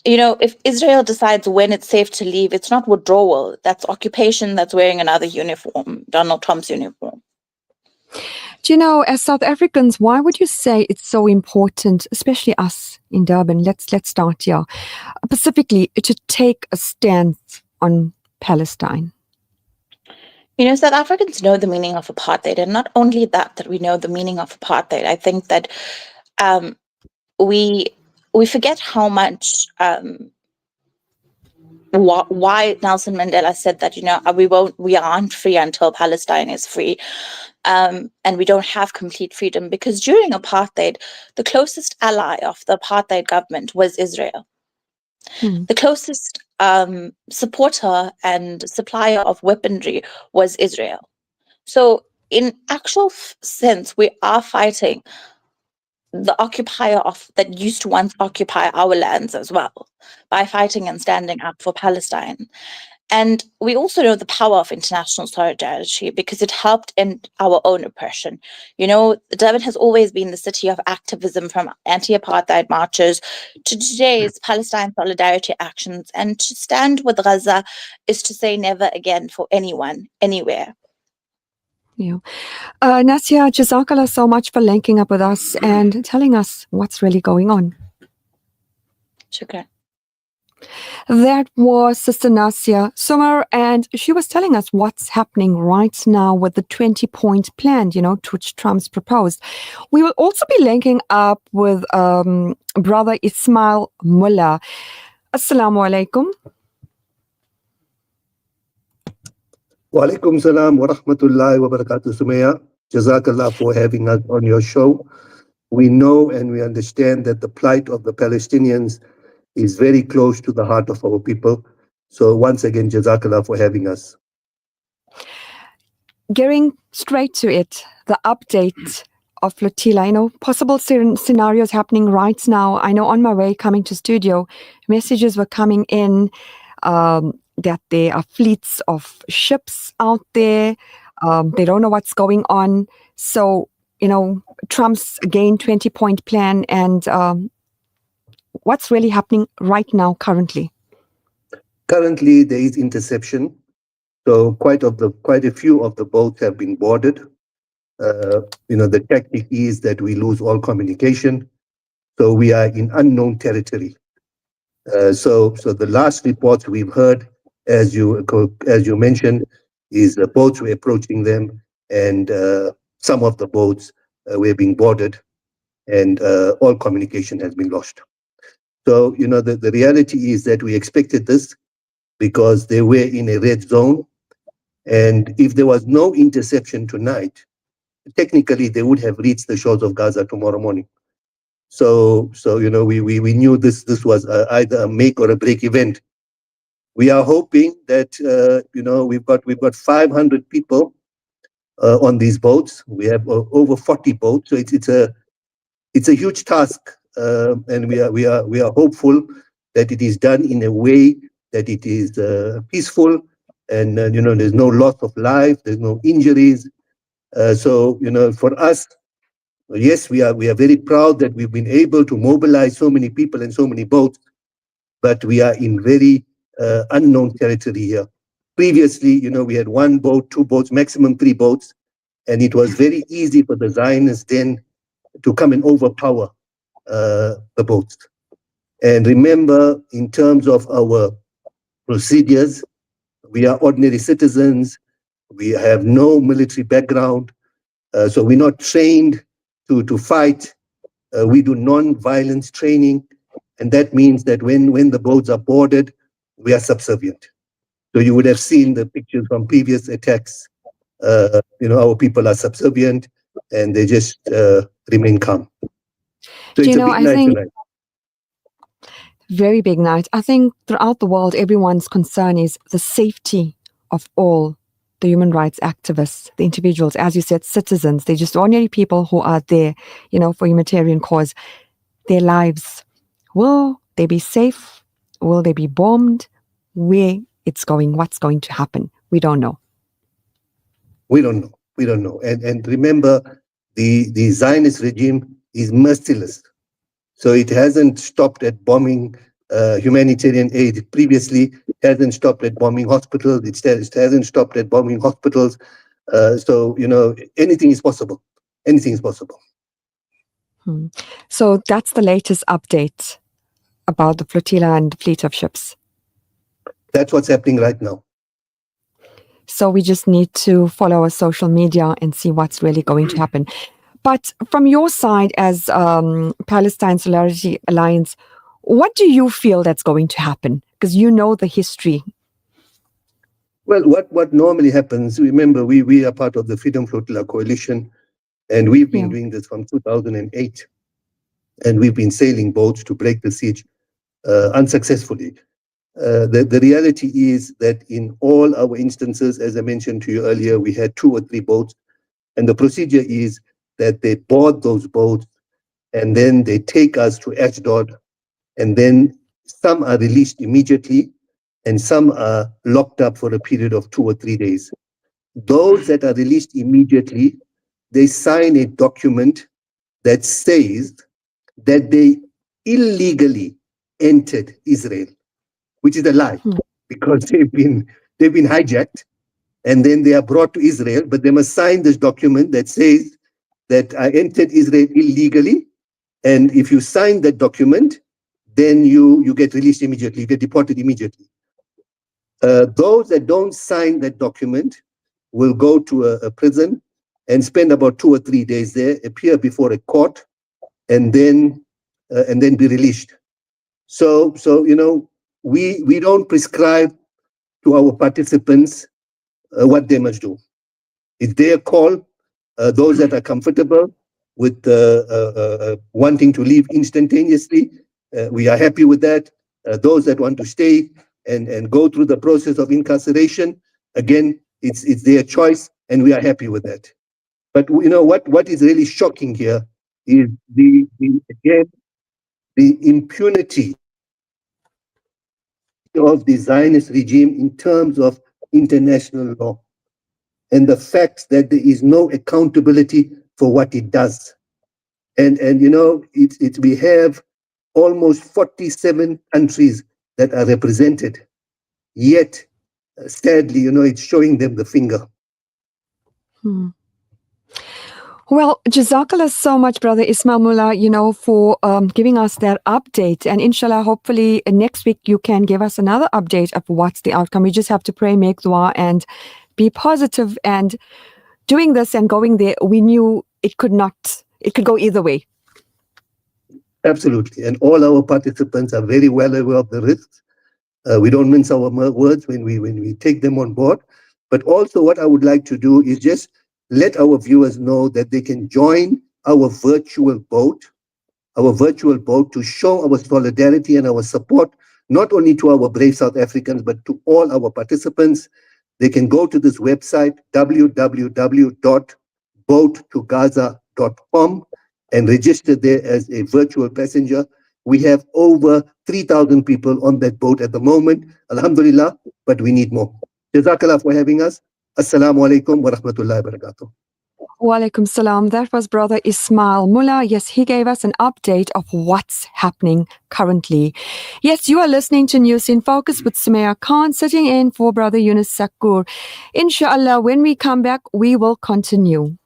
if Israel decides when it's safe to leave, it's not withdrawal. That's occupation. That's wearing another uniform, Donald Trump's uniform. Do you know, as South Africans, why would you say it's so important, especially us in Durban? Let's start here, specifically to take a stance on Palestine. South Africans know the meaning of apartheid, and not only that we know the meaning of apartheid. I think that we forget how much why Nelson Mandela said that we aren't free until Palestine is free, and we don't have complete freedom, because during apartheid the closest ally of the apartheid government was Israel. The closest supporter and supplier of weaponry was Israel. So in actual sense, we are fighting the occupier that used to once occupy our lands as well, by fighting and standing up for Palestine. And we also know the power of international solidarity, because it helped end our own oppression. Durban has always been the city of activism, from anti-apartheid marches to today's Palestine solidarity actions. And to stand with Gaza is to say never again for anyone, anywhere. Yeah. Nasiha, Jazakallah so much for linking up with us and telling us what's really going on. Shukran. That was Sister Nasiha Soomar, and she was telling us what's happening right now with the 20-point plan, to which Trump's proposed. We will also be linking up with Brother Ismail Moola. Assalamu alaikum. Wa alaikum salam wa rahmatullahi wa barakatuh, Sumaya. Jazakallah for having us on your show. We know and we understand that the plight of the Palestinians is very close to the heart of our people. So once again, Jazakallah for having us. Getting straight to it, the update of Flotilla, possible scenarios happening right now. I know on my way coming to studio, messages were coming in that there are fleets of ships out there. They don't know what's going on. So, Trump's again 20-point plan, and what's really happening right now currently? Currently, there is interception. So quite a few of the boats have been boarded. The tactic is that we lose all communication. So we are in unknown territory. So the last reports we've heard, as you mentioned, is the boats were approaching them, and some of the boats were being boarded, and all communication has been lost. So, the reality is that we expected this, because they were in a red zone. And if there was no interception tonight, technically they would have reached the shores of Gaza tomorrow morning. So we knew this was either a make or a break event. We are hoping that we've got 500 people on these boats. We have over 40 boats, so it's a huge task. And we are hopeful that it is done in a way that it is peaceful, and there's no loss of life, there's no injuries. So for us, yes, we are very proud that we've been able to mobilize so many people and so many boats, but we are in very unknown territory here. Previously, we had 1 boat, 2 boats, maximum 3 boats, and it was very easy for the Zionists then to come and overpower the boats. And remember, in terms of our procedures, we are ordinary citizens. We have no military background, so we're not trained to fight. We do non-violence training, and that means that when the boats are boarded, we are subservient. So you would have seen the pictures from previous attacks. Our people are subservient, and they just remain calm. So it's a big night tonight. Very big night. I think throughout the world, everyone's concern is the safety of all the human rights activists, the individuals, as you said, citizens. They're just ordinary people who are there, for humanitarian cause. Their lives, will they be safe? Will they be bombed? Where it's going? What's going to happen? We don't know. We don't know. And remember, the Zionist regime is merciless. So it hasn't stopped at bombing humanitarian aid. Previously, it hasn't stopped at bombing hospitals. It hasn't stopped at bombing hospitals. So, anything is possible. Anything is possible. So that's the latest update about the flotilla and fleet of ships. That's what's happening right now. So we just need to follow our social media and see what's really going to happen. But from your side as Palestine Solidarity Alliance, what do you feel that's going to happen? Because you know the history. Well, what normally happens, remember, we are part of the Freedom Flotilla Coalition, and we've been doing this from 2008. And we've been sailing boats to break the siege unsuccessfully. The reality is that in all our instances, as I mentioned to you earlier, we had 2 or 3 boats. And the procedure is that they board those boats and then they take us to Ashdod, and then some are released immediately and some are locked up for a period of 2 or 3 days. Those that are released immediately, they sign a document that says that they illegally entered Israel, which is a lie, because they've been hijacked and then they are brought to Israel, but they must sign this document that says that I entered Israel illegally, and if you sign that document, then you get released immediately, you get deported immediately. Those that don't sign that document will go to a prison and spend about 2 or 3 days there, appear before a court, and then be released. So we don't prescribe to our participants what they must do. It's their call. Those that are comfortable with wanting to leave instantaneously, we are happy with that. Those that want to stay and go through the process of incarceration, again, it's their choice, and we are happy with that. But what is really shocking here is the impunity of the Zionist regime in terms of international law, and the fact that there is no accountability for what it does. And we have almost 47 countries that are represented, yet sadly, it's showing them the finger. Well, Jazakallah so much, Brother Ismail Moola, for giving us that update. And inshallah, hopefully next week you can give us another update of what's the outcome. We just have to pray, make dua, and be positive. And doing this and going there, we knew it could go either way. Absolutely. And all our participants are very well aware of the risks. We don't mince our words when we take them on board. But also what I would like to do is just let our viewers know that they can join our virtual boat to show our solidarity and our support, not only to our brave South Africans, but to all our participants. They can go to this website, www.boattogaza.com, and register there as a virtual passenger. We have over 3,000 people on that boat at the moment, alhamdulillah, but we need more. Jazakallah for having us. Assalamu alaikum wa rahmatullahi wa barakatuh. Wa alaikum salam. That was Brother Ismail Moola. Yes, he gave us an update of what's happening currently. Yes, you are listening to News in Focus with Sumaya Khan, sitting in for Brother Yunus Sakur. Inshallah, when we come back, we will continue.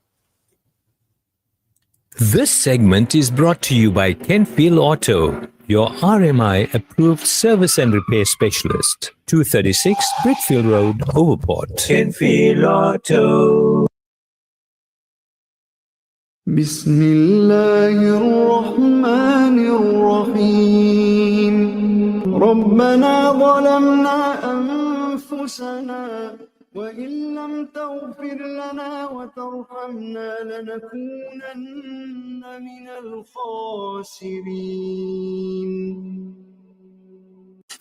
This segment is brought to you by Kenfield Auto, your RMI approved service and repair specialist. 236 Brickfield Road, Overport. Kenfield Auto. بسم الله الرحمن الرحيم ربنا ظلمنا أنفسنا وإن لم تغفر لنا وترحمنا لنكونن من الخاسرين.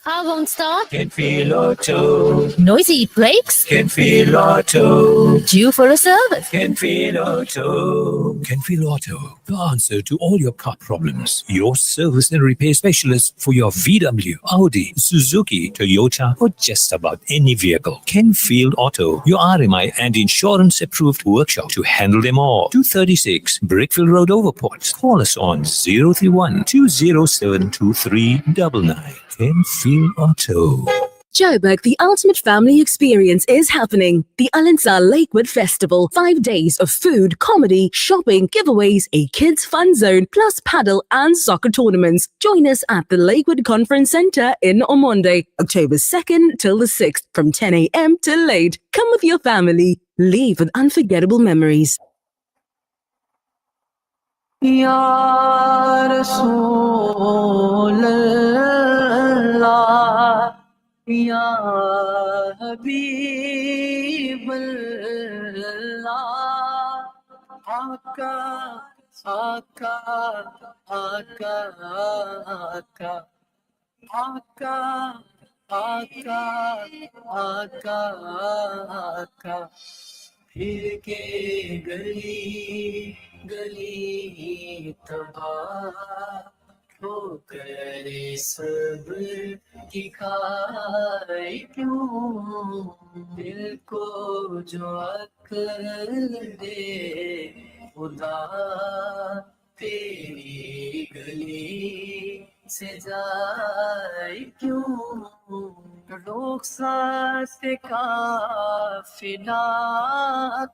Car won't start. Kenfield Auto. Noisy brakes. Kenfield Auto. Due for a service. Kenfield Auto. Kenfield Auto, the answer to all your car problems. Your service and repair specialist for your VW, Audi, Suzuki, Toyota, or just about any vehicle. Kenfield Auto, your RMI and insurance approved workshop to handle them all. 236 Brickfield Road, Overport. Call us on 031 207 2399. Kenfield Auto. Joburg, the ultimate family experience is happening. The Al-Ansar Lakewood Festival. 5 days of food, comedy, shopping, giveaways, a kids fun zone, plus paddle and soccer tournaments. Join us at the Lakewood Conference Centre in Omonde, October 2nd till the 6th from 10 a.m. till late. Come with your family. Leave with unforgettable memories. Ya Rasool Allah, Ya Habib Allah, Aka, Aka, Aka, Aka, Aka, Aka, Aka, Aka. پھر کے گلی گلی تباہ ہو کر صبر کی کھائے کیوں دل کو جو عقل دے خدا تیری گلی سے جائے کیوں رخصت قافلہ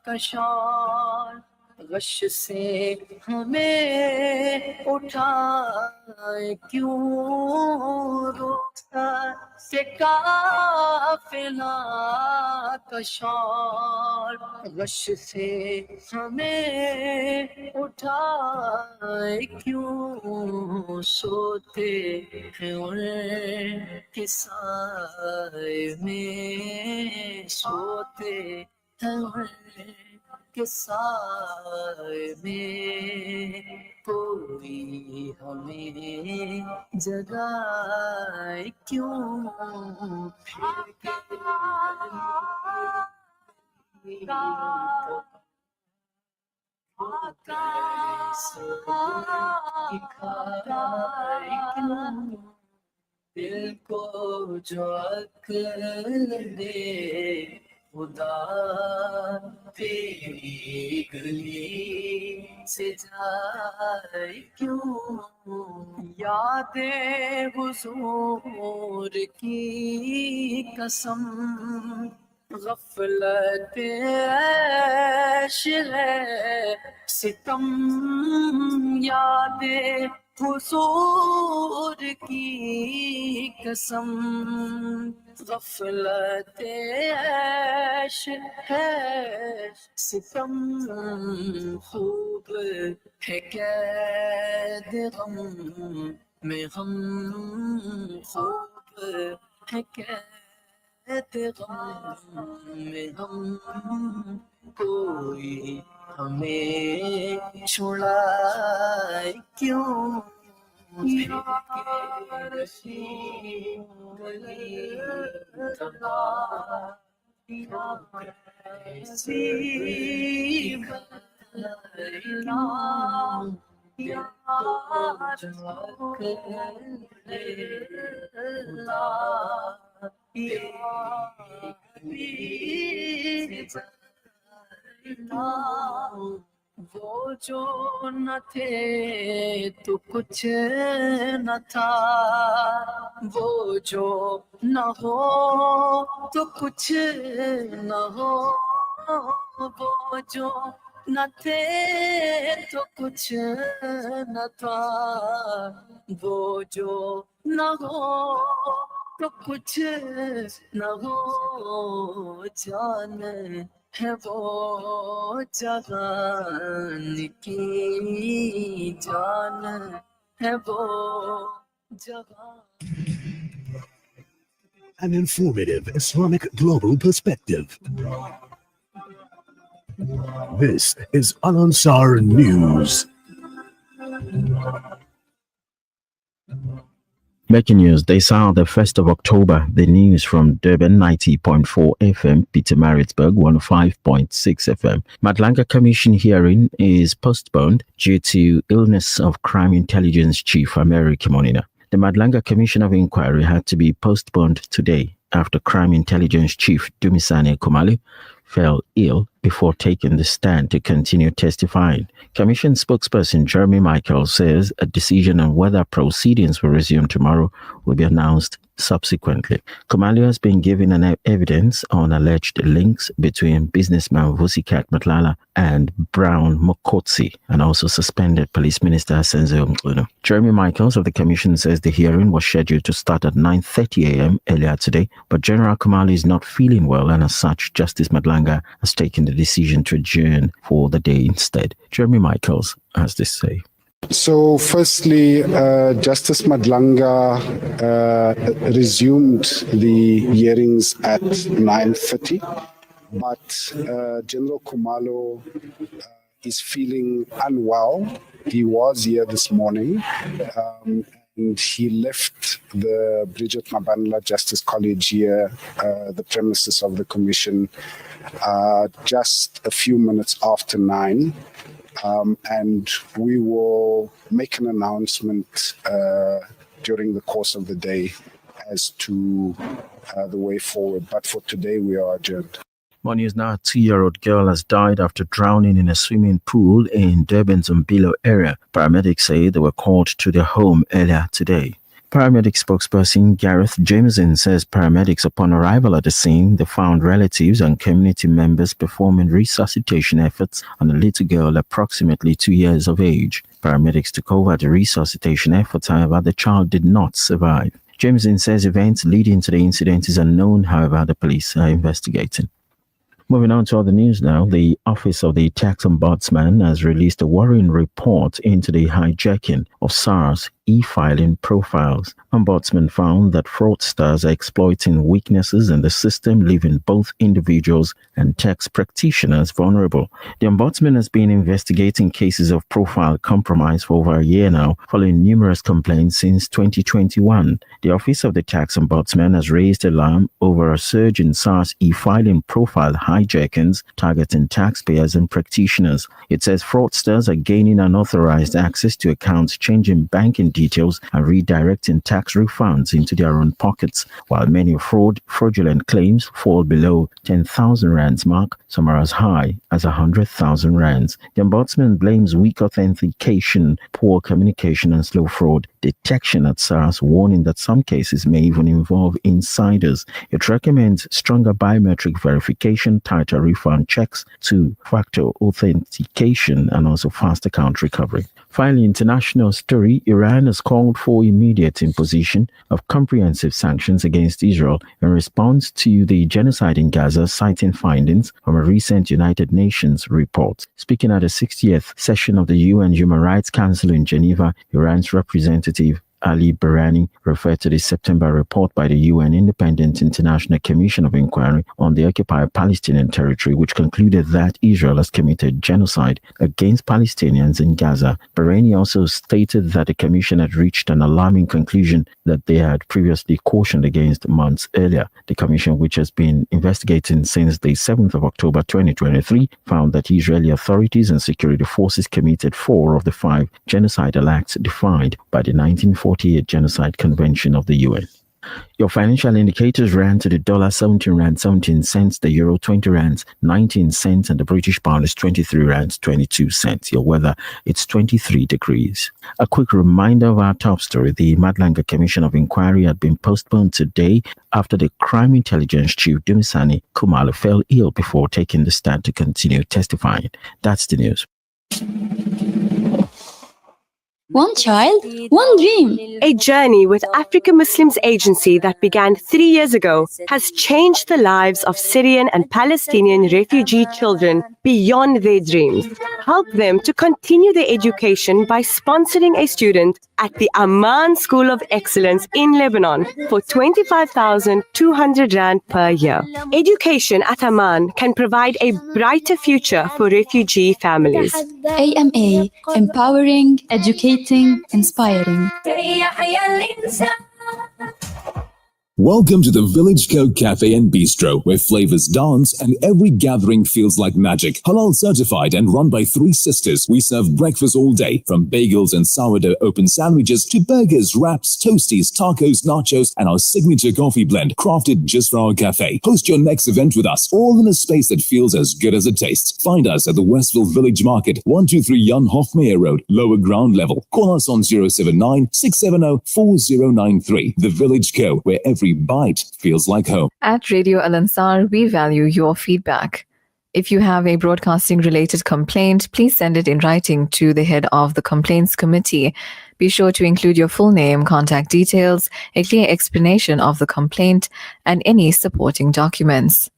کشان غش سے ہمیں اٹھائے کیوں رخصت قافلہ کشان غش سے ہمیں اٹھائے کیوں سوتے ہیں ان کے سائے میں سوتے ہیں ان کے سائے میں کوئی ہمیں جگائے کیوں پھر کے دل کو جو عقل دے خدا تیری گلی سے جائے کیوں یاد حضور کی قسم غفلت عیش ہے ستم یاد حضور کی قسم غفلت عیش ہے ستم خوب ہے قید غم میں ہم خوب ہے قید غم میں ہم کوئی ہمیں چھڑائے کیوں وہ جو نہ تھے تو کچھ نہ تھا وہ جو نہ ہو تو کچھ نہ ہو وہ جو न थे तो कुछ न था वो जो न हो तो कुछ न हो जान है वो जहान की जान है वो जहान An informative Islamic global perspective. This is Al-Ansar News. Making news this hour, the 1st of October. The news from Durban 90.4 FM, Pietermaritzburg 105.6 FM. Madlanga Commission hearing is postponed due to illness of Crime Intelligence Chief America Monina. The Madlanga Commission of Inquiry had to be postponed today after Crime Intelligence Chief Dumisani Khumalo fell ill before taking the stand to continue testifying. Commission spokesperson Jeremy Michael says a decision on whether proceedings will resume tomorrow will be announced subsequently. Khumalo has been given an evidence on alleged links between businessman Vusikat Motala and Brown Mokotsi, and also suspended Police Minister Hassan. Jeremy Michaels of the Commission says the hearing was scheduled to start at 9:30 a.m. earlier today, but General Khumalo is not feeling well, and as such, Justice Madlanga has taken the decision to adjourn for the day instead. Jeremy Michaels has this to say. So firstly, Justice Madlanga resumed the hearings at 9:30, but General Khumalo is feeling unwell. He was here this morning, and he left the Bridget Mabandla Justice College here, the premises of the Commission, just a few minutes after 9. And we will make an announcement during the course of the day as to the way forward. But for today, we are adjourned. More news now. A 2-year-old girl has died after drowning in a swimming pool in Durban's Umbilo area. Paramedics say they were called to their home earlier today. Paramedic spokesperson Gareth Jameson says paramedics, upon arrival at the scene, they found relatives and community members performing resuscitation efforts on a little girl approximately 2 years of age. Paramedics took over the resuscitation efforts, however, the child did not survive. Jameson says events leading to the incident is unknown, however, the police are investigating. Moving on to other news now, the Office of the Tax Ombudsman has released a worrying report into the hijacking of SARS e-filing profiles. Ombudsman found that fraudsters are exploiting weaknesses in the system, leaving both individuals and tax practitioners vulnerable. The Ombudsman has been investigating cases of profile compromise for over a year now, following numerous complaints since 2021. The Office of the Tax Ombudsman has raised alarm over a surge in SARS e-filing profile hijackings targeting taxpayers and practitioners. It says fraudsters are gaining unauthorized access to accounts, changing banking details and redirecting tax refunds into their own pockets, while many fraudulent claims fall below 10,000 rands mark. Some are as high as 100,000 rands. The Ombudsman blames weak authentication, poor communication and slow fraud detection at SARS, warning that some cases may even involve insiders. It recommends stronger biometric verification, tighter refund checks, two-factor authentication, and also fast account recovery. Finally, international story, Iran has called for immediate imposition of comprehensive sanctions against Israel in response to the genocide in Gaza, citing findings from a recent United Nations report. Speaking at the 60th session of the UN Human Rights Council in Geneva, Iran's representative Ali Barani referred to the September report by the UN Independent International Commission of Inquiry on the occupied Palestinian territory, which concluded that Israel has committed genocide against Palestinians in Gaza. Barani also stated that the commission had reached an alarming conclusion that they had previously cautioned against months earlier. The commission, which has been investigating since the 7th of October 2023, found that Israeli authorities and security forces committed 4 of the 5 genocidal acts defined by the 1948 Genocide Convention of the UN. Your financial indicators ran to the dollar 17 rand 17 cents, the euro 20 rand 19 cents, and the British pound is 23 rand 22 cents. Your weather, it's 23 degrees. A quick reminder of our top story. The Madlanga Commission of Inquiry had been postponed today after the crime intelligence chief Dumisani Khumalo fell ill before taking the stand to continue testifying. That's the news. One child, one dream. A journey with Africa Muslims Agency that began 3 years ago has changed the lives of Syrian and Palestinian refugee children beyond their dreams. Help them to continue their education by sponsoring a student at the Amman School of Excellence in Lebanon for 25,200 Rand per year. Education at Amman can provide a brighter future for refugee families. AMA, empowering, educating, inspiring. Welcome to the Village Co Cafe and Bistro, where flavors dance and every gathering feels like magic. Halal certified and run by 3 sisters, we serve breakfast all day, from bagels and sourdough open sandwiches to burgers, wraps, toasties, tacos, nachos, and our signature coffee blend, crafted just for our cafe. Host your next event with us, all in a space that feels as good as it tastes. Find us at the Westville Village Market, 123 Jan Hofmeyer Road, lower ground level. Call us on 079 670 4093. The Village Co, where every bite feels like home. At Radio Al Ansar, we value your feedback. If you have a broadcasting related complaint, please send it in writing to the head of the complaints committee. Be sure to include your full name, contact details, a clear explanation of the complaint, and any supporting documents.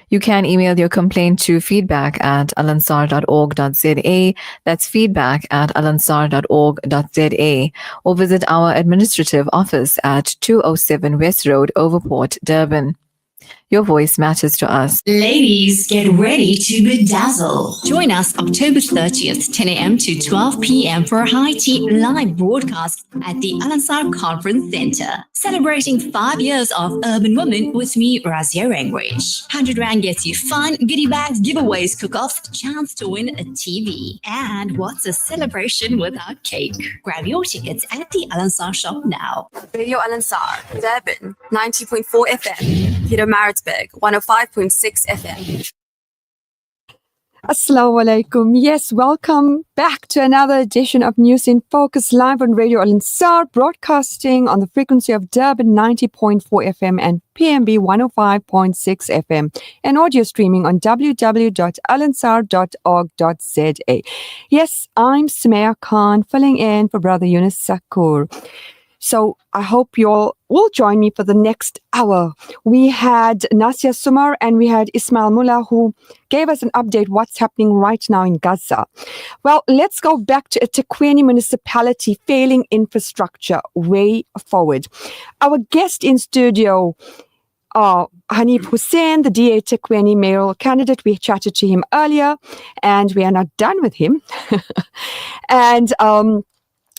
You can email your complaint to feedback@alansar.org.za, that's feedback@alansar.org.za, or visit our administrative office at 207 West Road, Overport, Durban. Your voice matters to us. Ladies, get ready to bedazzle. Join us October 30th, 10 a.m. to 12 p.m. for a high tea live broadcast at the Al Ansar Conference Center. Celebrating 5 years of Urban Women with me, Razia Rangwich. 100 Rand gets you fun, goodie bags, giveaways, cook-offs, chance to win a TV. And what's a celebration without cake? Grab your tickets at the Al Ansar shop now. Radio Al Ansar, Durban, 90.4 FM. Peter Maritzburg, 105.6 FM. Assalamu alaikum. Yes, welcome back to another edition of News in Focus live on Radio Al Ansar, broadcasting on the frequency of Durban 90.4 FM and PMB 105.6 FM, and audio streaming on www.alansar.org.za. Yes, I'm Sumaya Khan, filling in for Brother Yunus Sakur. So I hope you all will join me for the next hour. We had Nasiha Soomar and we had Ismail Moola, who gave us an update what's happening right now in Gaza. Well, let's go back to eThekwini municipality failing infrastructure way forward. Our guest in studio, Hanif Hoosen, the DA eThekwini mayoral candidate. We chatted to him earlier and we are not done with him. And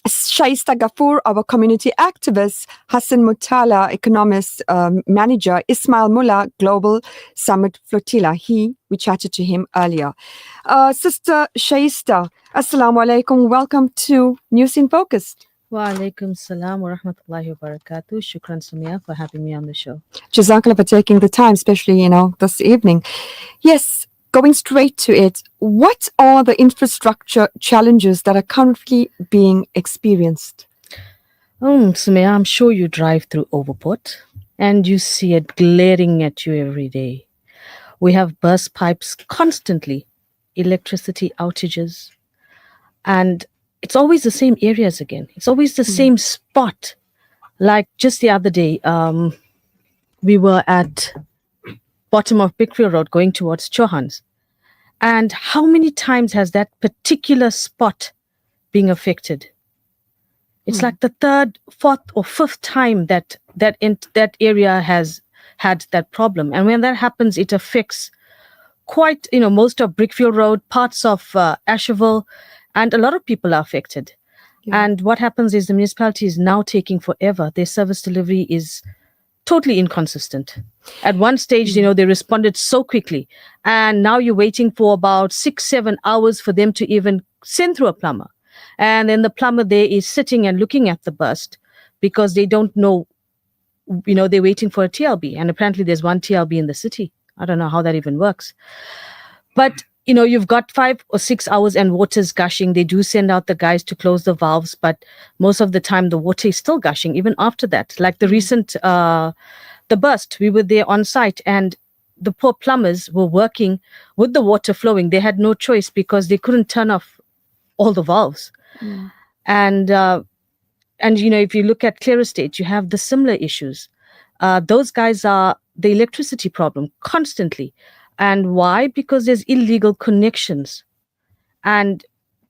Shahista Gaffoor, our community activist, Hassan Motala, Economist manager, Ismail Moola, Global Summit Flotilla. We chatted to him earlier. Sister Shahista, Assalamu alaikum. Welcome to News in Focus. Wa alaikum salam wa rahmatullahi wa barakatuh. Shukran Sumaya for having me on the show. Jazakallah for taking the time, especially, this evening. Yes. Going straight to it, what are the infrastructure challenges that are currently being experienced? Sumaya, I'm sure you drive through Overport and you see it glaring at you every day. We have burst pipes constantly, electricity outages, and it's always the same areas again. It's always the same spot. Like just the other day, we were at bottom of Pickfield Road going towards Chauhan's. And how many times has that particular spot been affected? It's like the third, fourth, or fifth time that area has had that problem. And when that happens, it affects quite, most of Brickfield Road, parts of Asherville, and a lot of people are affected. Yeah. And what happens is the municipality is now taking forever. Their service delivery is totally inconsistent. At one stage, they responded so quickly, and now you're waiting for about 6-7 hours for them to even send through a plumber. And then the plumber there is sitting and looking at the burst because they don't know they're waiting for a TLB, and apparently there's one TLB in the city. I don't know how that even works. But, you've got 5 or 6 hours and water's gushing. They do send out the guys to close the valves, but most of the time the water is still gushing, even after that. Like the recent, the burst, we were there on site, and the poor plumbers were working with the water flowing. They had no choice because they couldn't turn off all the valves. And if you look at Cllr Estate, you have the similar issues. Those guys are the electricity problem constantly. And why? Because there's illegal connections. And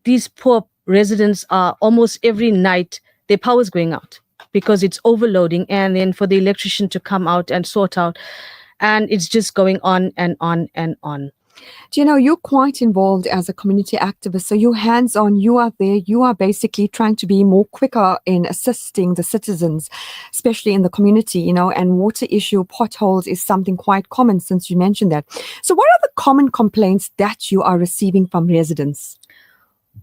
these poor residents are almost every night, their power's going out because it's overloading. And then for the electrician to come out and sort out, and it's just going on and on and on. Do you know, you're quite involved as a community activist, so you're hands-on, you are there, you are basically trying to be more quicker in assisting the citizens, especially in the community, and water issue, potholes is something quite common since you mentioned that. So what are the common complaints that you are receiving from residents?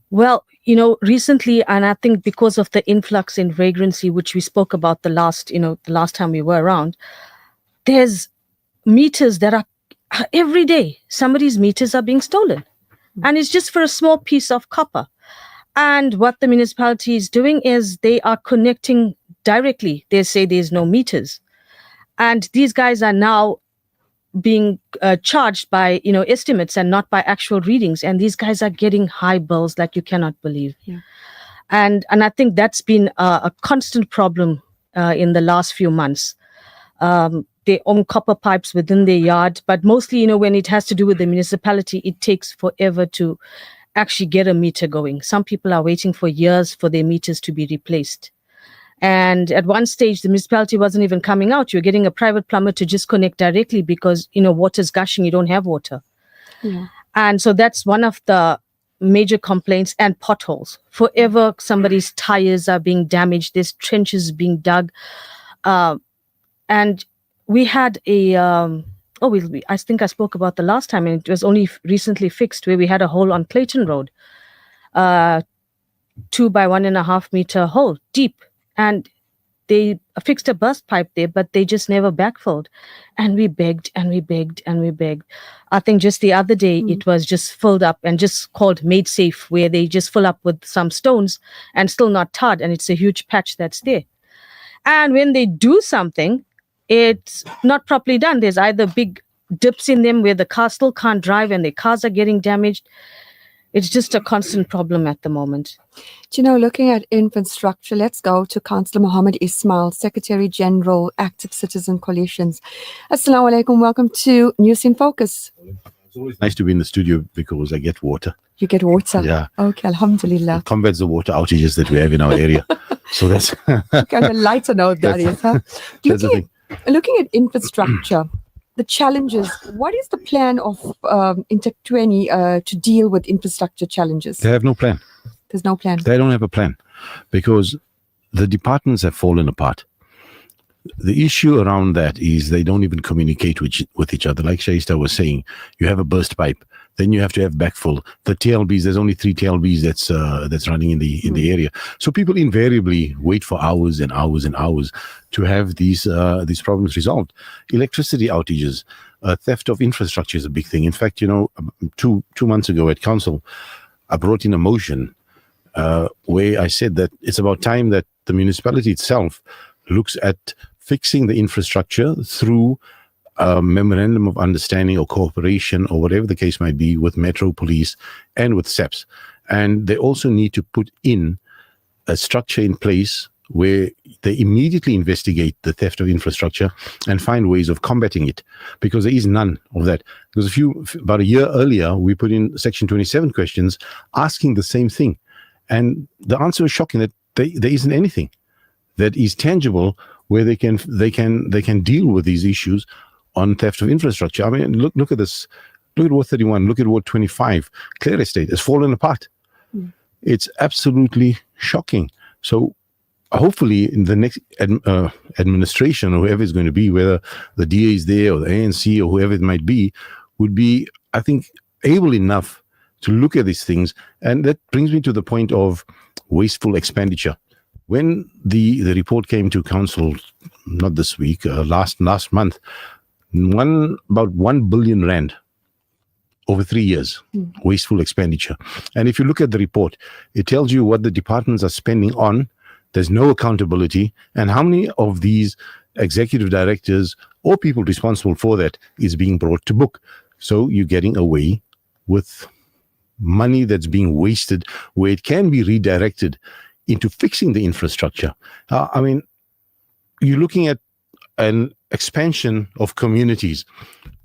Well, recently, and I think because of the influx in vagrancy, which we spoke about the last time we were around, there's meters that are every day, somebody's meters are being stolen, and it's just for a small piece of copper. And what the municipality is doing is they are connecting directly. They say there's no meters, and these guys are now being charged by estimates and not by actual readings. And these guys are getting high bills like you cannot believe. Yeah. And I think that's been a constant problem in the last few months. They own copper pipes within their yard, but mostly, when it has to do with the municipality, it takes forever to actually get a meter going. Some people are waiting for years for their meters to be replaced. And at one stage, the municipality wasn't even coming out. You're getting a private plumber to just connect directly because, water's gushing, you don't have water. Yeah. And so that's one of the major complaints. And potholes. Forever, somebody's tires are being damaged. There's trenches being dug. And we had I think I spoke about the last time, and it was only recently fixed, where we had a hole on Clayton Road, 2 by 1.5 meter hole deep. And they fixed a burst pipe there, but they just never backfilled. And we begged and we begged and we begged. I think just the other day, it was just filled up and just called Made Safe, where they just fill up with some stones and still not tarred. And it's a huge patch that's there. And when they do something, it's not properly done. There's either big dips in them where the car still can't drive and their cars are getting damaged. It's just a constant problem at the moment. Do you know, looking at infrastructure, let's go to Cllr Mohammed Ismail, Secretary General, Active Citizen Coalitions. Assalamu alaikum. Welcome to News in Focus. It's always nice to be in the studio because I get water. You get water? Yeah. Okay, alhamdulillah. It combats the water outages that we have in our area. So that's... kind of lighter note, that is, huh? Looking at infrastructure, the challenges, what is the plan of eThekwini to deal with infrastructure challenges? They have no plan. There's no plan. They don't have a plan because the departments have fallen apart. The issue around that is they don't even communicate with each other. Like Shahista was saying, you have a burst pipe, then you have to have backfill. The TLBs, there's only 3 TLBs that's running in the area. So people invariably wait for hours and hours and hours to have these problems resolved. Electricity outages, theft of infrastructure is a big thing. In fact, 2 months ago at council, I brought in a motion where I said that it's about time that the municipality itself looks at fixing the infrastructure through a memorandum of understanding or cooperation or whatever the case might be with Metro Police and with SEPs. And they also need to put in a structure in place where they immediately investigate the theft of infrastructure and find ways of combating it, because there is none of that. Because about a year earlier, we put in Section 27 questions asking the same thing. And the answer was shocking, that there isn't anything that is tangible where they can deal with these issues on theft of infrastructure. I mean, look at this. Look at Ward 31. Look at Ward 25. Cllr Estate has fallen apart. It's absolutely shocking. So hopefully in the next administration, or whoever it's going to be, whether the DA is there or the ANC or whoever it might be, would be, I think, able enough to look at these things. And that brings me to the point of wasteful expenditure. when the report came to council, not this week, last month, about 1 billion rand over 3 years, wasteful expenditure. And if you look at the report, it tells you what the departments are spending on. There's no accountability, and how many of these executive directors or people responsible for that is being brought to book. So you're getting away with money that's being wasted where it can be redirected into fixing the infrastructure. I mean, you're looking at an expansion of communities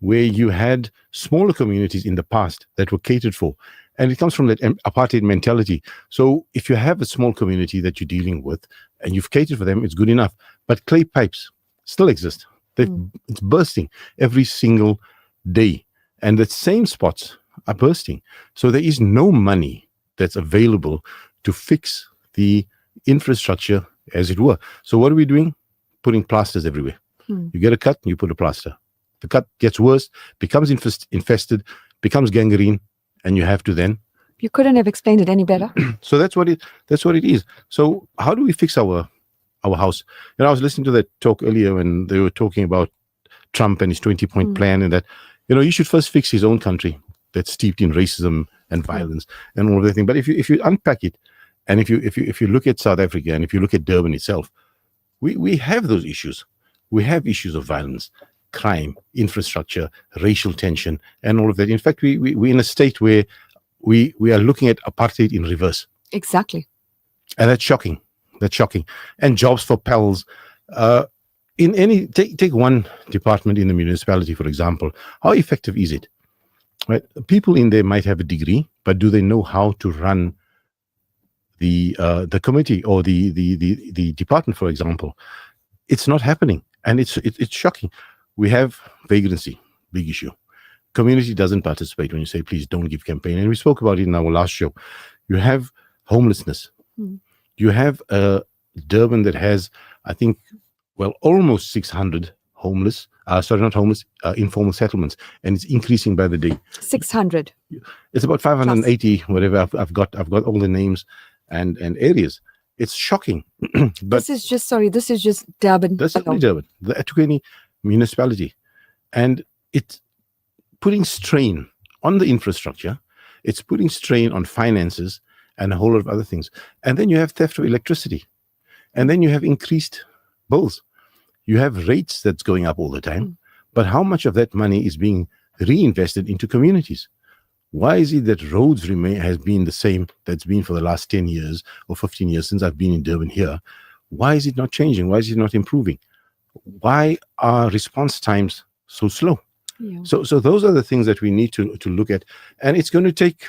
where you had smaller communities in the past that were catered for. And it comes from that apartheid mentality. So if you have a small community that you're dealing with and you've catered for them, it's good enough. But clay pipes still exist. It's bursting every single day. And the same spots are bursting. So there is no money that's available to fix the infrastructure, as it were. So what are we doing? Putting plasters everywhere. You get a cut, you put a plaster. The cut gets worse, becomes infested, becomes gangrene, and you have to then. You couldn't have explained it any better. So that's what it is. So how do we fix our house? You know, I was listening to that talk earlier when they were talking about Trump and his 20-point plan, and that, you know, you should first fix his own country that's steeped in racism and violence and all of that thing. But if you unpack it, and if you look at South Africa, and if you look at Durban itself, we have those issues. We have issues of violence, crime, infrastructure, racial tension, and all of that. In fact, we're in a state where we are looking at apartheid in reverse. Exactly. And that's shocking. That's shocking. And jobs for pals. In any, take one department in the municipality, for example. How effective is it? Right? People in there might have a degree, but do they know how to run the committee or the department, for example? It's not happening. And it's shocking. We have vagrancy, big issue. Community doesn't participate when you say, please don't give campaign. And we spoke about it in our last show. You have homelessness. You have Durban that has, I think, well, almost 600 homeless, informal settlements. And it's increasing by the day. 600. It's about 580, whatever. I've got all the names and areas. It's shocking. But this is just Durban. That's only Durban, the eThekwini municipality. And it's putting strain on the infrastructure. It's putting strain on finances and a whole lot of other things. And then you have theft of electricity. And then you have increased bills. You have rates that's going up all the time. But how much of that money is being reinvested into communities? Why is it that roads has been the same that's been for the last 10 years or 15 years since I've been in Durban here? Why is it not changing? Why is it not improving? Why are response times so slow? Yeah. So those are the things that we need to look at. And it's going to take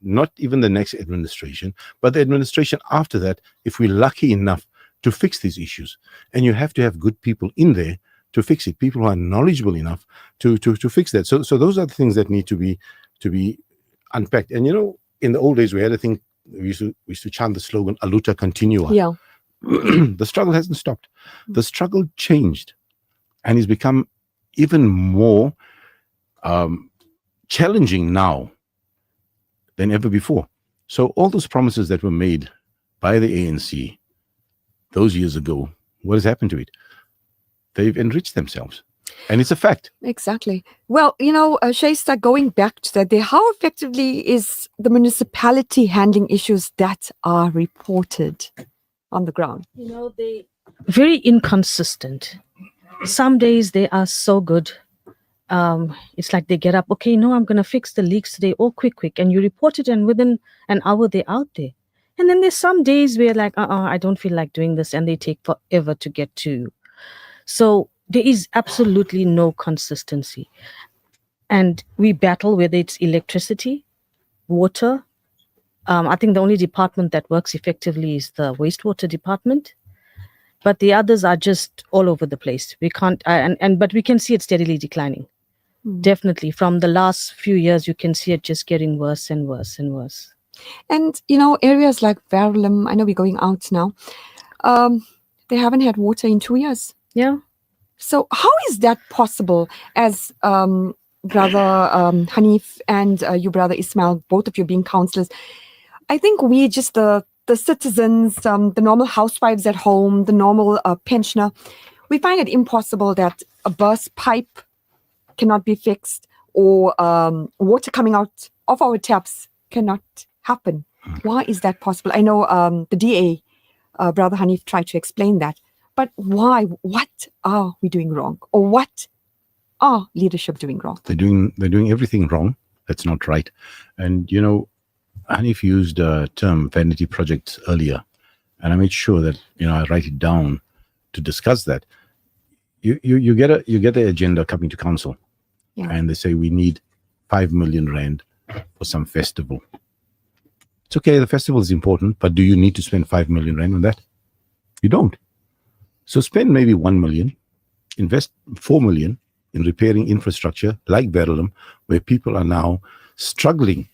not even the next administration, but the administration after that, if we're lucky enough to fix these issues. And you have to have good people in there to fix it, people who are knowledgeable enough to fix that. So those are the things that need to be unpacked. And, you know, in the old days, we had a thing, we used to chant the slogan, Aluta Continua. Yeah. The struggle hasn't stopped. The struggle changed and has become even more challenging now than ever before. So all those promises that were made by the ANC those years ago, what has happened to it? They've enriched themselves. And it's a fact. Exactly. Well, you know, Shahista, going back to that, how effectively is the municipality handling issues that are reported on the ground? You know, they very inconsistent. Some days they are so good. It's like they get up, okay, no, I'm going to fix the leaks today. Oh, quick. And you report it, and within an hour, they're out there. And then there's some days where like, I don't feel like doing this, and they take forever to get to. So there is absolutely no consistency. And we battle whether it's electricity, water. I think the only department that works effectively is the wastewater department. But the others are just all over the place. We can't, but we can see it steadily declining. Definitely. From the last few years, you can see it just getting worse and worse and worse. And, you know, areas like Verulam, I know we're going out now, they haven't had water in 2 years. Yeah. So how is that possible as brother Hanif and your brother Ismail, both of you being councillors? I think we just the the citizens, the normal housewives at home, the normal pensioner, we find it impossible that a burst pipe cannot be fixed or water coming out of our taps cannot happen. Why is that possible? I know the DA, Brother Hanif, tried to explain that. But why? What are we doing wrong? Or what are leadership doing wrong? They're doing everything wrong. That's not right. And, you know, Hanif used a term vanity projects earlier, and I made sure that, you know, I write it down to discuss that. You get the agenda coming to council, and they say we need 5 million rand for some festival. It's okay, the festival is important, but do you need to spend 5 million rand on that? You don't. So spend maybe 1 million, invest 4 million in repairing infrastructure like Verulam, where people are now struggling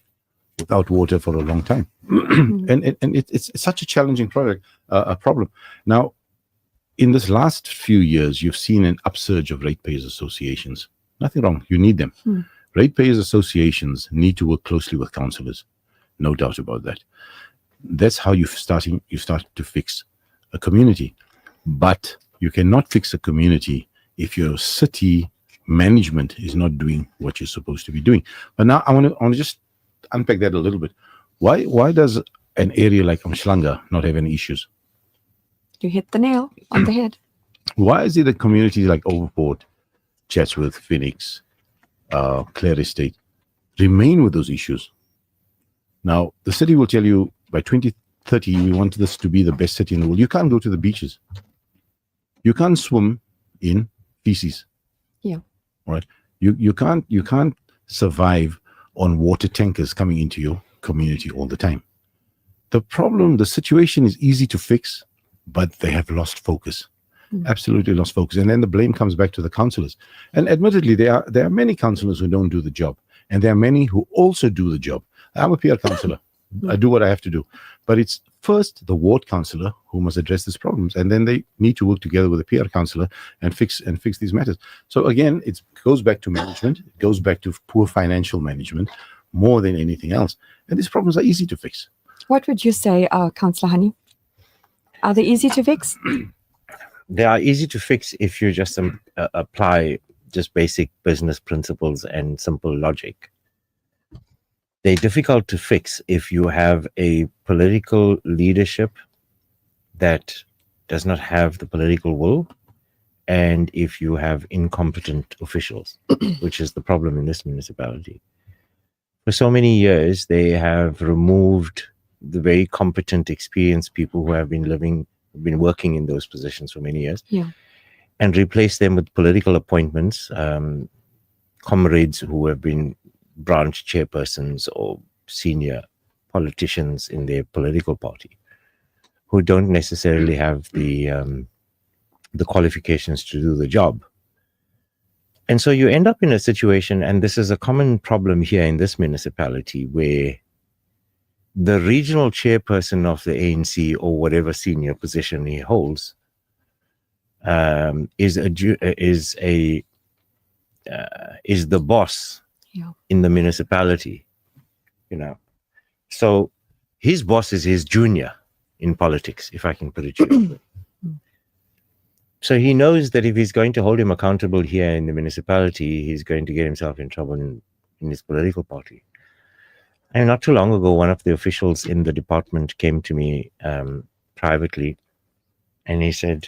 without water for a long time. and it's such a challenging problem. Now, in this last few years, you've seen an upsurge of ratepayers associations. Nothing wrong. You need them. Ratepayers associations need to work closely with councillors. No doubt about that. That's how you start to fix a community. But you cannot fix a community if your city management is not doing what you're supposed to be doing. But now I want to just unpack that a little bit. Why does an area like Umhlanga not have any issues? You hit the nail on the head. Why is it that communities like Overport, Chatsworth, Phoenix, Cllr Estate remain with those issues? Now, the city will tell you by 2030, we want this to be the best city in the world. You can't go to the beaches. You can't swim in feces. Yeah. Right? You can't survive on water tankers coming into your community all the time. The situation is easy to fix, but they have lost focus. Absolutely lost focus. And then the blame comes back to the councillors. And admittedly, there are many councillors who don't do the job. And there are many who also do the job. I'm a PR councillor. I do what I have to do. But it's first the ward councillor who must address these problems. And then they need to work together with the PR councillor and fix these matters. So again, it goes back to management. It goes back to poor financial management more than anything else. And these problems are easy to fix. What would you say, Councillor Hanif? Are they easy to fix? They are easy to fix if you just apply just basic business principles and simple logic. They're difficult to fix if you have a political leadership that does not have the political will, and if you have incompetent officials, which is the problem in this municipality. For so many years, they have removed the very competent, experienced people who have been working in those positions for many years, and replaced them with political appointments, comrades who have been branch chairpersons or senior politicians in their political party, who don't necessarily have the qualifications to do the job. And so you end up in a situation, and this is a common problem here in this municipality, where the regional chairperson of the ANC or whatever senior position he holds is the boss in the municipality, you know. So his boss is his junior in politics, if I can put it to you. So he knows that if he's going to hold him accountable here in the municipality, he's going to get himself in trouble in his political party. And not too long ago, one of the officials in the department came to me privately, and he said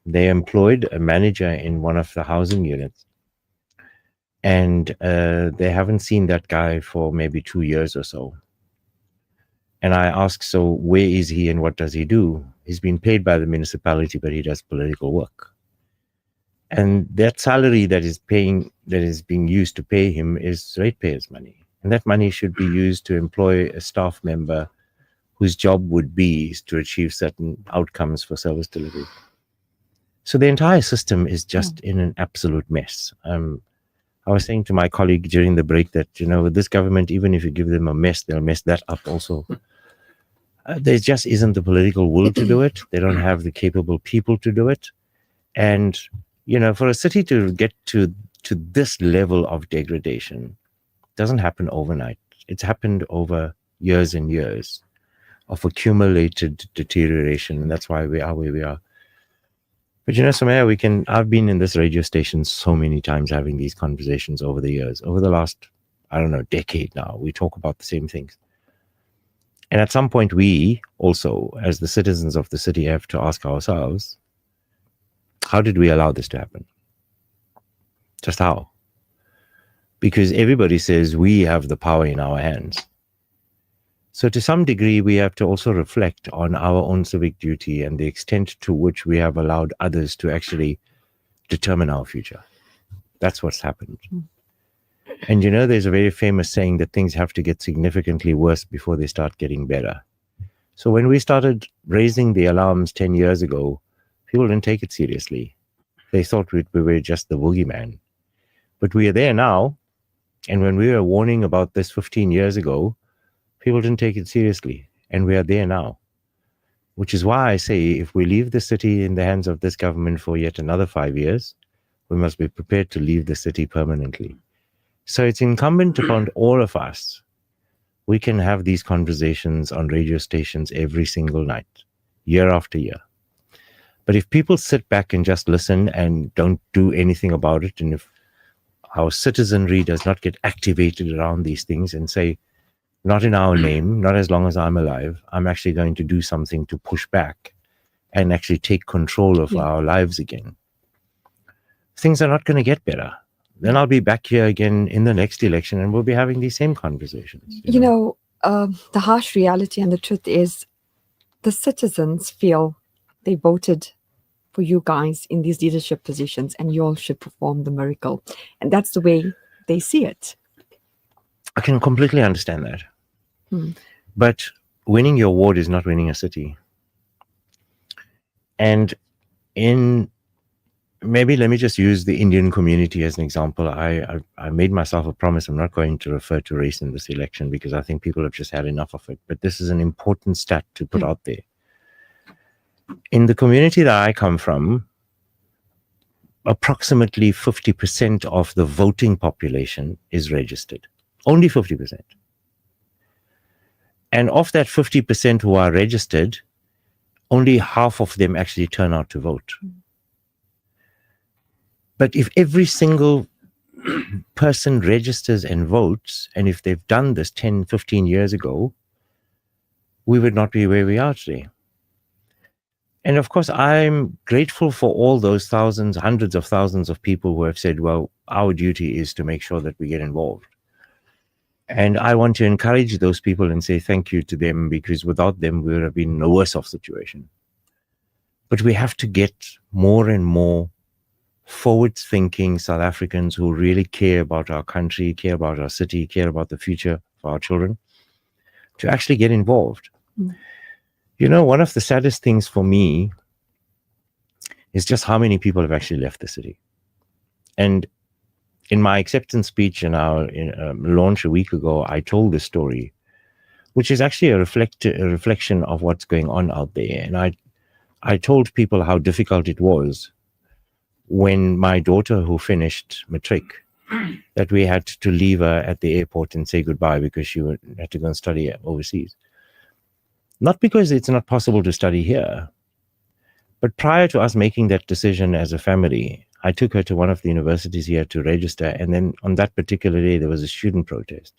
they employed a manager in one of the housing units, and they haven't seen that guy for maybe 2 years or so. And I asked, so where is he and what does he do? He's been paid by the municipality, but he does political work. And that salary that is being used to pay him is ratepayers' money. And that money should be used to employ a staff member whose job would be to achieve certain outcomes for service delivery. So the entire system is just in an absolute mess. I was saying to my colleague during the break that, you know, with this government, even if you give them a mess, they'll mess that up also. There just isn't the political will to do it. They don't have the capable people to do it. And, you know, for a city to get to this level of degradation doesn't happen overnight. It's happened over years and years of accumulated deterioration, and that's why we are where we are. But Sumaya, I've been in this radio station so many times having these conversations over the years, over the last, I don't know, decade now. We talk about the same things. And at some point, we also, as the citizens of the city, have to ask ourselves, how did we allow this to happen? Just how? Because everybody says we have the power in our hands. So to some degree, we have to also reflect on our own civic duty and the extent to which we have allowed others to actually determine our future. That's what's happened. And there's a very famous saying that things have to get significantly worse before they start getting better. So when we started raising the alarms 10 years ago, people didn't take it seriously. They thought we were just the boogeyman. But we are there now. And when we were warning about this 15 years ago, people didn't take it seriously. And we are there now. Which is why I say if we leave the city in the hands of this government for yet another 5 years, we must be prepared to leave the city permanently. So it's incumbent upon all of us. We can have these conversations on radio stations every single night, year after year. But if people sit back and just listen and don't do anything about it, and if our citizenry does not get activated around these things and say, not in our name, not as long as I'm alive, I'm actually going to do something to push back and actually take control of our lives again, things are not going to get better. Then I'll be back here again in the next election and we'll be having these same conversations. The harsh reality and the truth is the citizens feel they voted for you guys in these leadership positions and you all should perform the miracle. And that's the way they see it. I can completely understand that. But winning your ward is not winning a city. And maybe let me just use the Indian community as an example. I made myself a promise. I'm not going to refer to race in this election because I think people have just had enough of it. But this is an important stat to put out there. In the community that I come from, approximately 50% of the voting population is registered. Only 50%. And of that 50% who are registered, only half of them actually turn out to vote. But if every single person registers and votes, and if they've done this 10, 15 years ago, we would not be where we are today. And of course, I'm grateful for all those thousands, hundreds of thousands of people who have said, well, our duty is to make sure that we get involved. And I want to encourage those people and say thank you to them, because without them, we would have been in a worse off situation. But we have to get more and more forward-thinking South Africans who really care about our country, care about our city, care about the future for our children, to actually get involved. One of the saddest things for me is just how many people have actually left the city. And in my acceptance speech in our launch a week ago, I told this story, which is actually a reflection of what's going on out there. And I told people how difficult it was when my daughter, who finished matric, that we had to leave her at the airport and say goodbye because she had to go and study overseas. Not because it's not possible to study here, but prior to us making that decision as a family, I took her to one of the universities here to register. And then on that particular day, there was a student protest.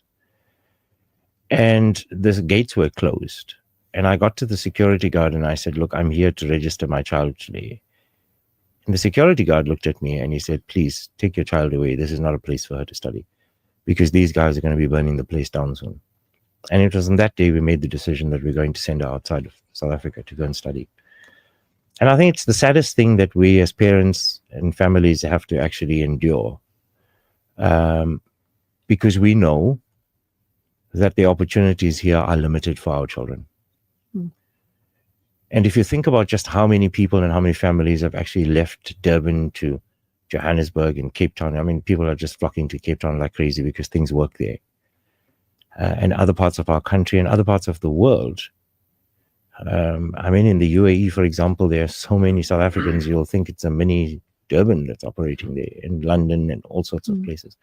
And the gates were closed. And I got to the security guard and I said, look, I'm here to register my child today. And the security guard looked at me and he said, please take your child away. This is not a place for her to study because these guys are going to be burning the place down soon. And it was on that day we made the decision that we're going to send her outside of South Africa to go and study. And I think it's the saddest thing that we as parents and families have to actually endure, because we know that the opportunities here are limited for our children. And if you think about just how many people and how many families have actually left Durban to Johannesburg and Cape Town, I mean, people are just flocking to Cape Town like crazy because things work there. And other parts of our country and other parts of the world. I mean, in the UAE, for example, there are so many South Africans, you'll think it's a mini Durban that's operating there, in London and all sorts of places.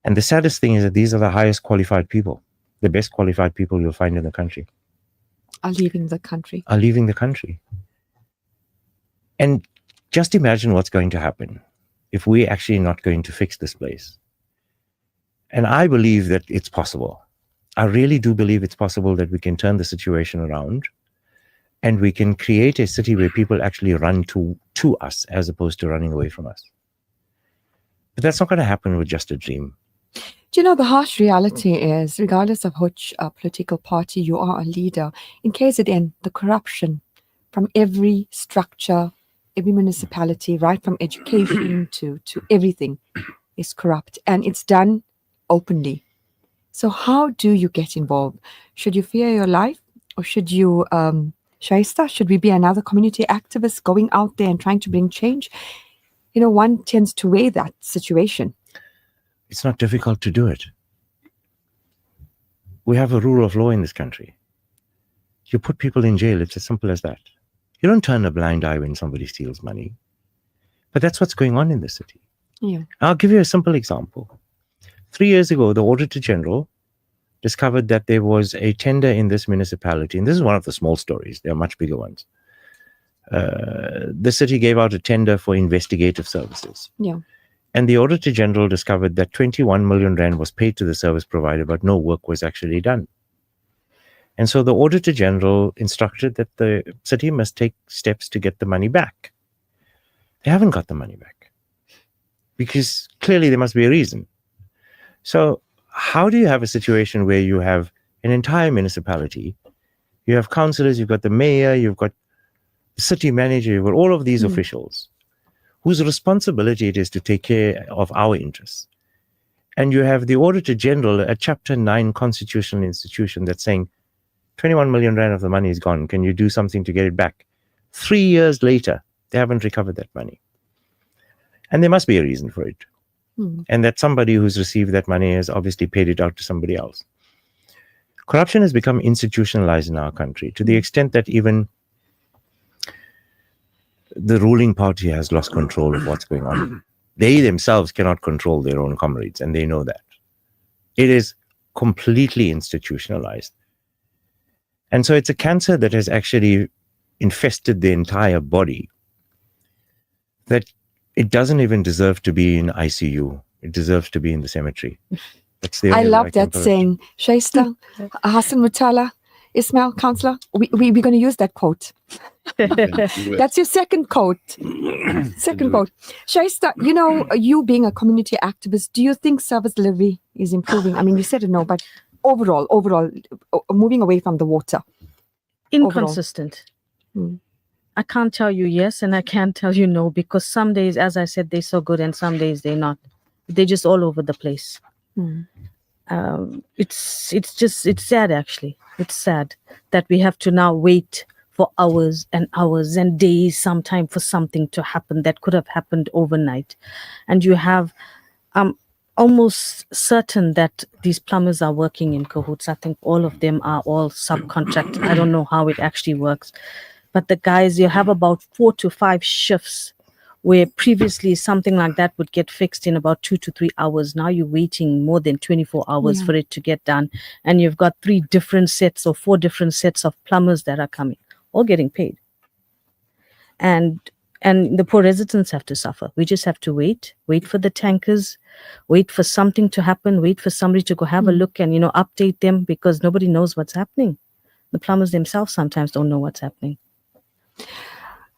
And the saddest thing is that these are the highest qualified people, the best qualified people you'll find in the country. are leaving the country. And just imagine what's going to happen if we're actually not going to fix this place. And I believe that it's possible. I really do believe it's possible that we can turn the situation around and we can create a city where people actually run to us as opposed to running away from us. But that's not going to happen with just a dream. Do you know, the harsh reality is, regardless of which political party you are a leader, in KZN, the corruption from every structure, every municipality, right from education to everything, is corrupt. And it's done openly. So how do you get involved? Should you fear your life? Or should you, Shahista, should we be another community activist going out there and trying to bring change? You know, one tends to weigh that situation. It's not difficult to do it. We have a rule of law in this country. You put people in jail, it's as simple as that. You don't turn a blind eye when somebody steals money. But that's what's going on in the city. Yeah. I'll give you a simple example. 3 years ago, the Auditor General discovered that there was a tender in this municipality, and this is one of the small stories, there are much bigger ones. The city gave out a tender for investigative services. Yeah. And the Auditor General discovered that 21 million rand was paid to the service provider, but no work was actually done. And so the Auditor General instructed that the city must take steps to get the money back. They haven't got the money back because clearly there must be a reason. So how do you have a situation where you have an entire municipality, you have councillors, you've got the mayor, you've got the city manager, you've got all of these officials whose responsibility it is to take care of our interests. And you have the Auditor General, a Chapter 9 constitutional institution that's saying, 21 million rand of the money is gone. Can you do something to get it back? 3 years later, they haven't recovered that money. And there must be a reason for it. And that somebody who's received that money has obviously paid it out to somebody else. Corruption has become institutionalized in our country to the extent that even the ruling party has lost control of what's going on. They themselves cannot control their own comrades, and they know that. It is completely institutionalized. And so it's a cancer that has actually infested the entire body, that it doesn't even deserve to be in ICU. It deserves to be in the cemetery. That's the I only love way can that put it. saying. Shahista, Hassan, Motala, Ismail, Councillor, we're going to use that quote. That's your second quote. Second quote. Shahista, you know, you being a community activist, do you think service delivery is improving? I mean, you said it no, but overall, moving away from the water. Inconsistent. I can't tell you yes and I can't tell you no, because some days, as I said, they're so good and some days they're not. They're just all over the place. It's sad, actually. It's sad that we have to now wait for hours and hours and days sometime for something to happen that could have happened overnight. And you have almost certain that these plumbers are working in cahoots. I think all of them are all subcontract. I don't know how it actually works. But the guys, you have about 4 to 5 shifts where previously something like that would get fixed in about 2 to 3 hours. Now you're waiting more than 24 hours for it to get done. And you've got 3 different sets or 4 different sets of plumbers that are coming, all getting paid. And the poor residents have to suffer. We just have to wait for the tankers, wait for something to happen, wait for somebody to go have a look and, update them, because nobody knows what's happening. The plumbers themselves sometimes don't know what's happening.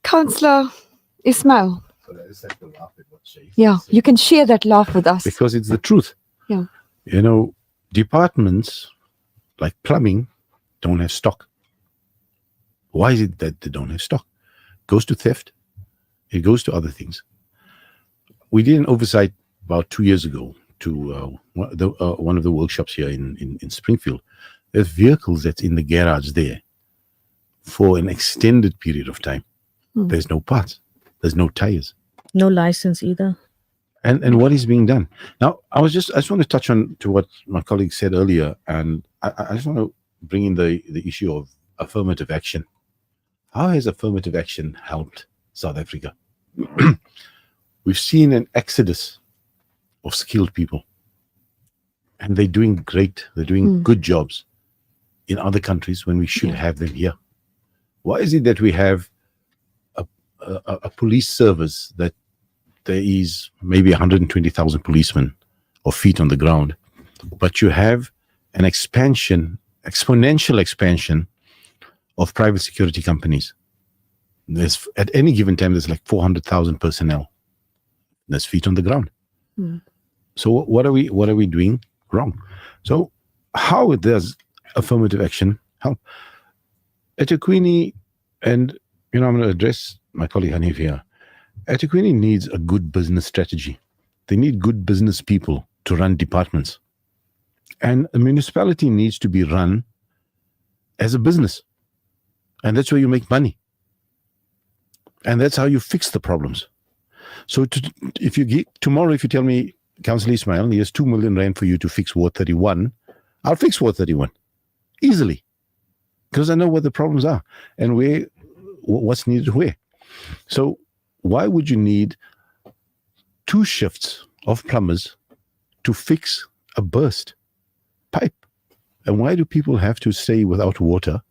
Councillor Ismail. Yeah, you can share that laugh with us. Because it's the truth. Yeah. You know, departments like plumbing don't have stock. Why is it that they don't have stock? It goes to theft. It goes to other things. We did an oversight about 2 years ago to one of the workshops here in Springfield. There's vehicles that's in the garage there for an extended period of time. There's no parts. There's no tires. No license either. And what is being done now? I just want to touch on to what my colleague said earlier, and I just want to bring in the issue of affirmative action. How has affirmative action helped South Africa? We've seen an exodus of skilled people, and they're doing great. They're doing good jobs in other countries when we should have them here? Why is it that we have a police service that there is maybe 120,000 policemen or feet on the ground, but you have an exponential expansion of private security companies? There's, at any given time, there's like 400,000 personnel. There's feet on the ground. So what are we doing wrong? So how does affirmative action help? eThekwini, and I'm going to address my colleague Hanif here. eThekwini needs a good business strategy. They need good business people to run departments. And a municipality needs to be run as a business. And that's where you make money. And that's how you fix the problems. So if you tell me, Councillor Ismail, here's 2 million rand for you to fix Ward 31, I'll fix Ward 31 easily, because I know what the problems are and what's needed where. So why would you need 2 shifts of plumbers to fix a burst pipe? And why do people have to stay without water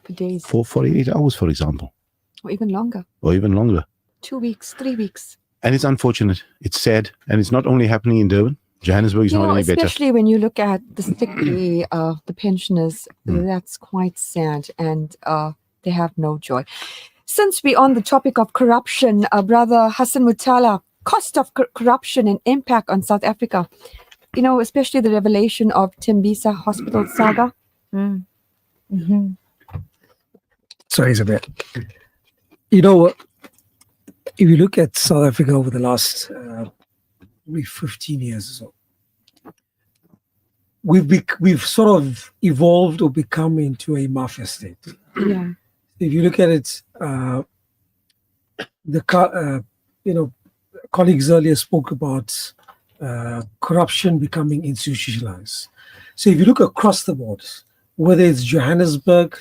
for days, for 48 hours, for example? Or even longer. 2 weeks, 3 weeks. And it's unfortunate. It's sad. And it's not only happening in Durban. Johannesburg is not any better. Especially when you look at the sickly, the pensioners, that's quite sad. And they have no joy. Since we're on the topic of corruption, Brother Hassan Motala, cost of corruption and impact on South Africa, especially the revelation of Tembisa Hospital saga. Sorry, Isabel. If you look at South Africa over the last 15 years or so, we've sort of evolved or become into a mafia state. Yeah. If you look at it, colleagues earlier spoke about corruption becoming institutionalized. So if you look across the board, whether it's Johannesburg,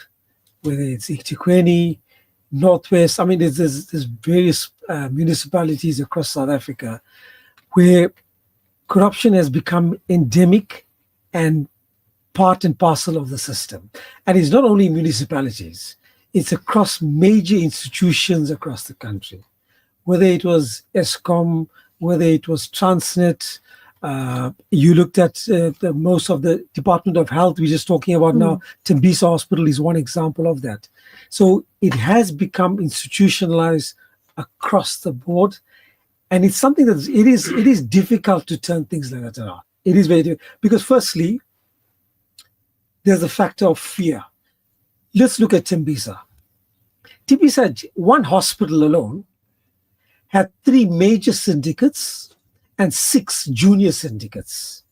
whether it's eThekwini, Northwest, there's various municipalities across South Africa where corruption has become endemic and part and parcel of the system. And it's not only municipalities, it's across major institutions across the country. Whether it was Eskom, whether it was Transnet, you looked at most of the Department of Health we're just talking about now. Tembisa Hospital is one example of that. So it has become institutionalized across the board, and it's something that it is difficult to turn things like that around. It is very difficult because, firstly, there's a factor of fear. Let's look at Tembisa. Tembisa, one hospital alone, had 3 major syndicates and 6 junior syndicates,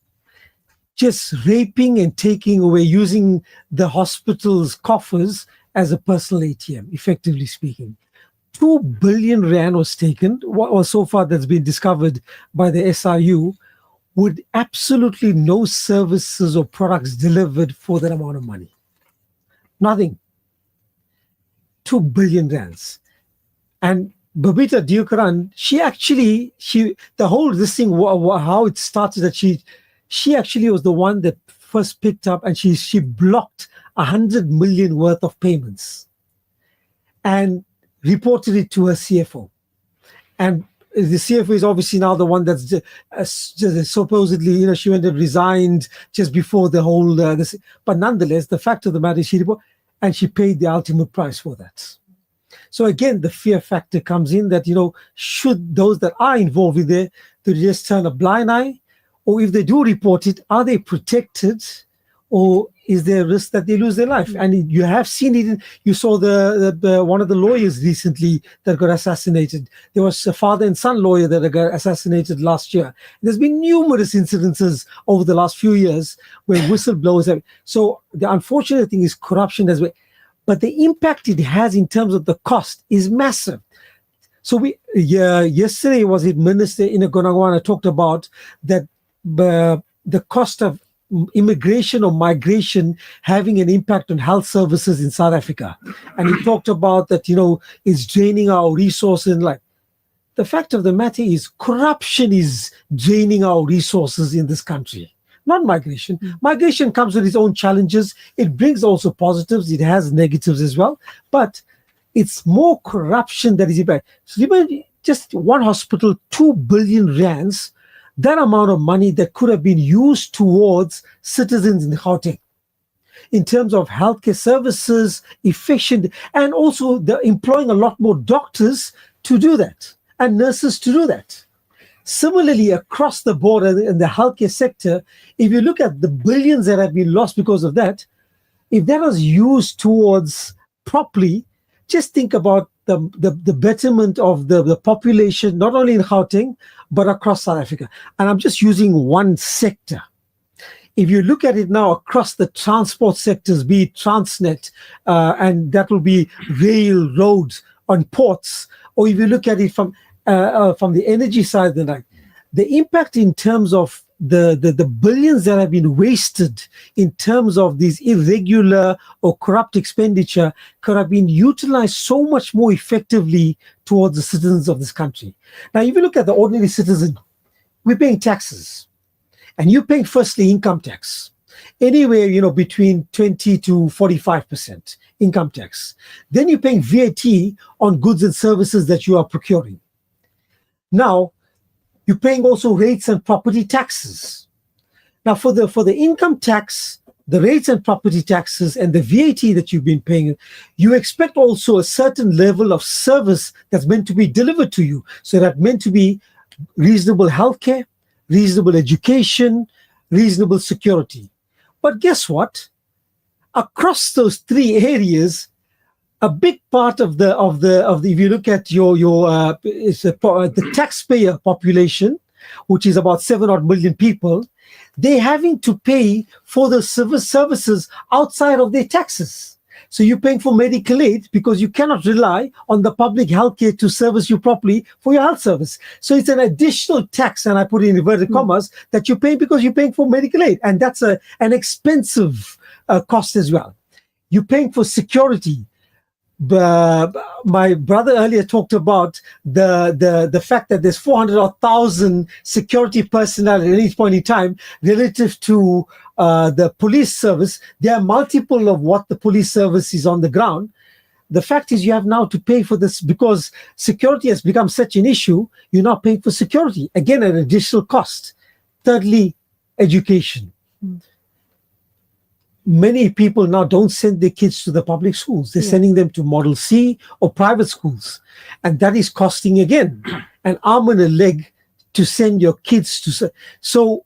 just raping and taking away, using the hospital's coffers as a personal ATM, effectively speaking. 2 billion rand was taken, or so far that's been discovered by the SIU, with absolutely no services or products delivered for that amount of money. Nothing. 2 billion rands. And Babita Diukaran, how it started, that she actually was the one that first picked up, and she blocked 100 million worth of payments and reported it to her CFO. And the CFO is obviously now the one that's just supposedly, she went and resigned just before the whole, but nonetheless, the fact of the matter is she paid the ultimate price for that. So again, the fear factor comes in that, should those that are involved in there, to just turn a blind eye, or if they do report it, are they protected, or is there a risk that they lose their life? And you have seen it. You saw the one of the lawyers recently that got assassinated. There was a father and son lawyer that got assassinated last year. There's been numerous incidences over the last few years where whistleblowers have. So the unfortunate thing is corruption as well. But the impact it has in terms of the cost is massive. So yesterday was it Minister Inagonagwana talked about that the cost of immigration or migration having an impact on health services in South Africa. And he talked about that, it's draining our resources. The fact of the matter is corruption is draining our resources in this country. not migration. Migration comes with its own challenges. It brings also positives. It has negatives as well. But it's more corruption that is bad. So just one hospital, 2 billion rands, that amount of money that could have been used towards citizens in Gauteng in terms of healthcare services, efficient, and also they're employing a lot more doctors to do that and nurses to do that. Similarly, across the board in the healthcare sector, if you look at the billions that have been lost because of that, if that was used towards properly, just think about the betterment of the population, not only in Gauteng, but across South Africa. And I'm just using one sector. If you look at it now across the transport sectors, be it Transnet, and that will be rail, roads, on ports, or if you look at it from the energy side, the impact in terms of the billions that have been wasted in terms of these irregular or corrupt expenditure could have been utilized so much more effectively towards the citizens of this country. Now, if you look at the ordinary citizen, we're paying taxes. And you're paying firstly income tax, anywhere between 20 to 45% income tax. Then you're paying VAT on goods and services that you are procuring. Now, you're paying also rates and property taxes. Now, for the income tax, the rates and property taxes, and the VAT that you've been paying, you expect also a certain level of service that's meant to be delivered to you. So that's meant to be reasonable healthcare, reasonable education, reasonable security. But guess what? Across those three areas, a big part of the if you look at the taxpayer population, which is about 7 odd million people, they're having to pay for the services outside of their taxes. So you're paying for medical aid because you cannot rely on the public healthcare to service you properly for your health service. So it's an additional tax, and I put in inverted commas, that you're paying because you're paying for medical aid. And that's an expensive cost as well. You're paying for security. My brother earlier talked about the fact that there's 400,000 security personnel at any point in time relative to the police service. There are multiple of what the police service is on the ground. The fact is you have now to pay for this because security has become such an issue. You're now paying for security. Again, an additional cost. Thirdly, education. Many people now don't send their kids to the public schools. They're sending them to Model C or private schools. And that is costing, again, an arm and a leg to send your kids to. So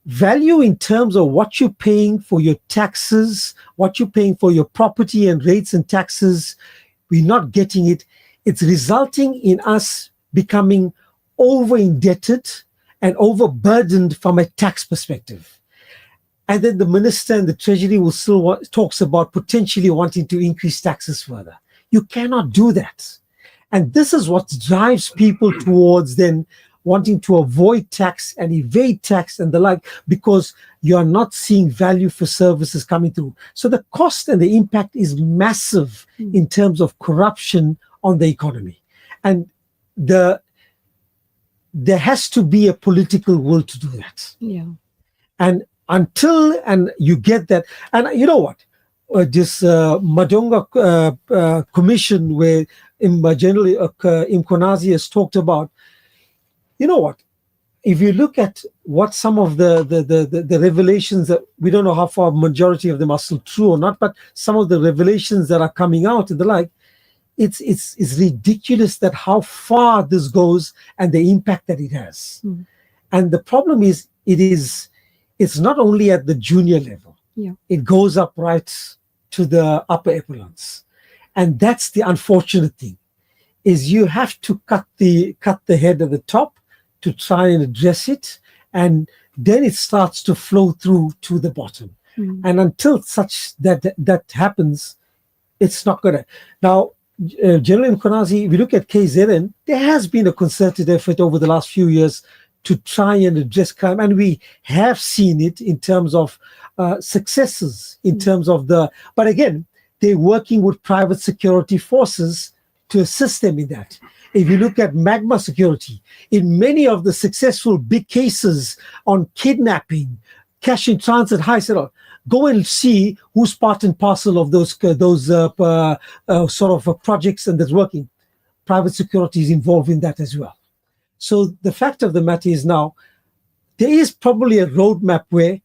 value in terms of what you're paying for your taxes, what you're paying for your property and rates and taxes, we're not getting it. It's resulting in us becoming over-indebted and overburdened from a tax perspective. And then the minister and the treasury will still talks about potentially wanting to increase taxes further. You cannot do that. And this is what drives people towards then wanting to avoid tax and evade tax and the like, because you are not seeing value for services coming through. So the cost and the impact is massive in terms of corruption on the economy. And there has to be a political will to do that. Yeah. And until you get that, and you know what, this Madonga commission where generally Mkonazi has talked about, you know what, if you look at what some of the revelations that we don't know how far majority of them are still true or not, but some of the revelations that are coming out and the like, it's ridiculous that how far this goes and the impact that it has. And the problem is it's not only at the junior level. Yeah. It goes up right to the upper echelons. And that's the unfortunate thing, is you have to cut the head at the top to try and address it. And then it starts to flow through to the bottom. And until such that happens, it's not going to. Now, General Mkonazi, if you look at KZN, there has been a concerted effort over the last few years to try and address crime. And we have seen it in terms of successes, in terms of but again, they're working with private security forces to assist them in that. If you look at Magma Security, in many of the successful big cases on kidnapping, cash in transit high. Said, go and see who's part and parcel of those sort of projects and that's working. Private security is involved in that as well. So the fact of the matter is now, there is probably a roadmap where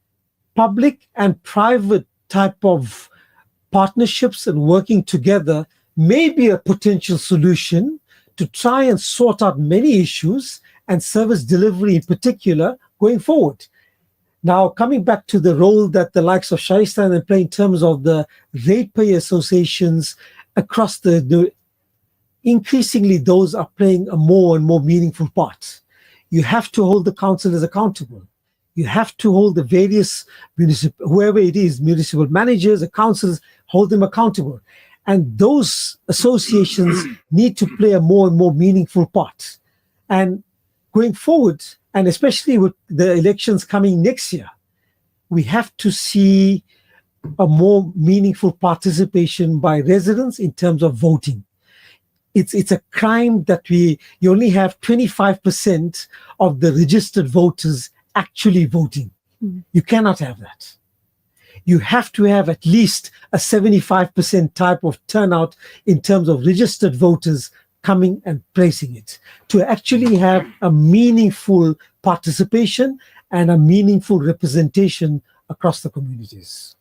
public and private type of partnerships and working together may be a potential solution to try and sort out many issues and service delivery in particular going forward. Now, coming back to the role that the likes of Shahista play in terms of the ratepayer associations across increasingly those are playing a more and more meaningful part. You have to hold the councillors accountable. You have to hold the various whoever it is, municipal managers, the councillors, hold them accountable. And those associations need to play a more and more meaningful part. And going forward, and especially with the elections coming next year, we have to see a more meaningful participation by residents in terms of voting. It's a crime that you only have 25% of the registered voters actually voting. You cannot have that. You have to have at least a 75% type of turnout in terms of registered voters coming and placing it to actually have a meaningful participation and a meaningful representation across the communities.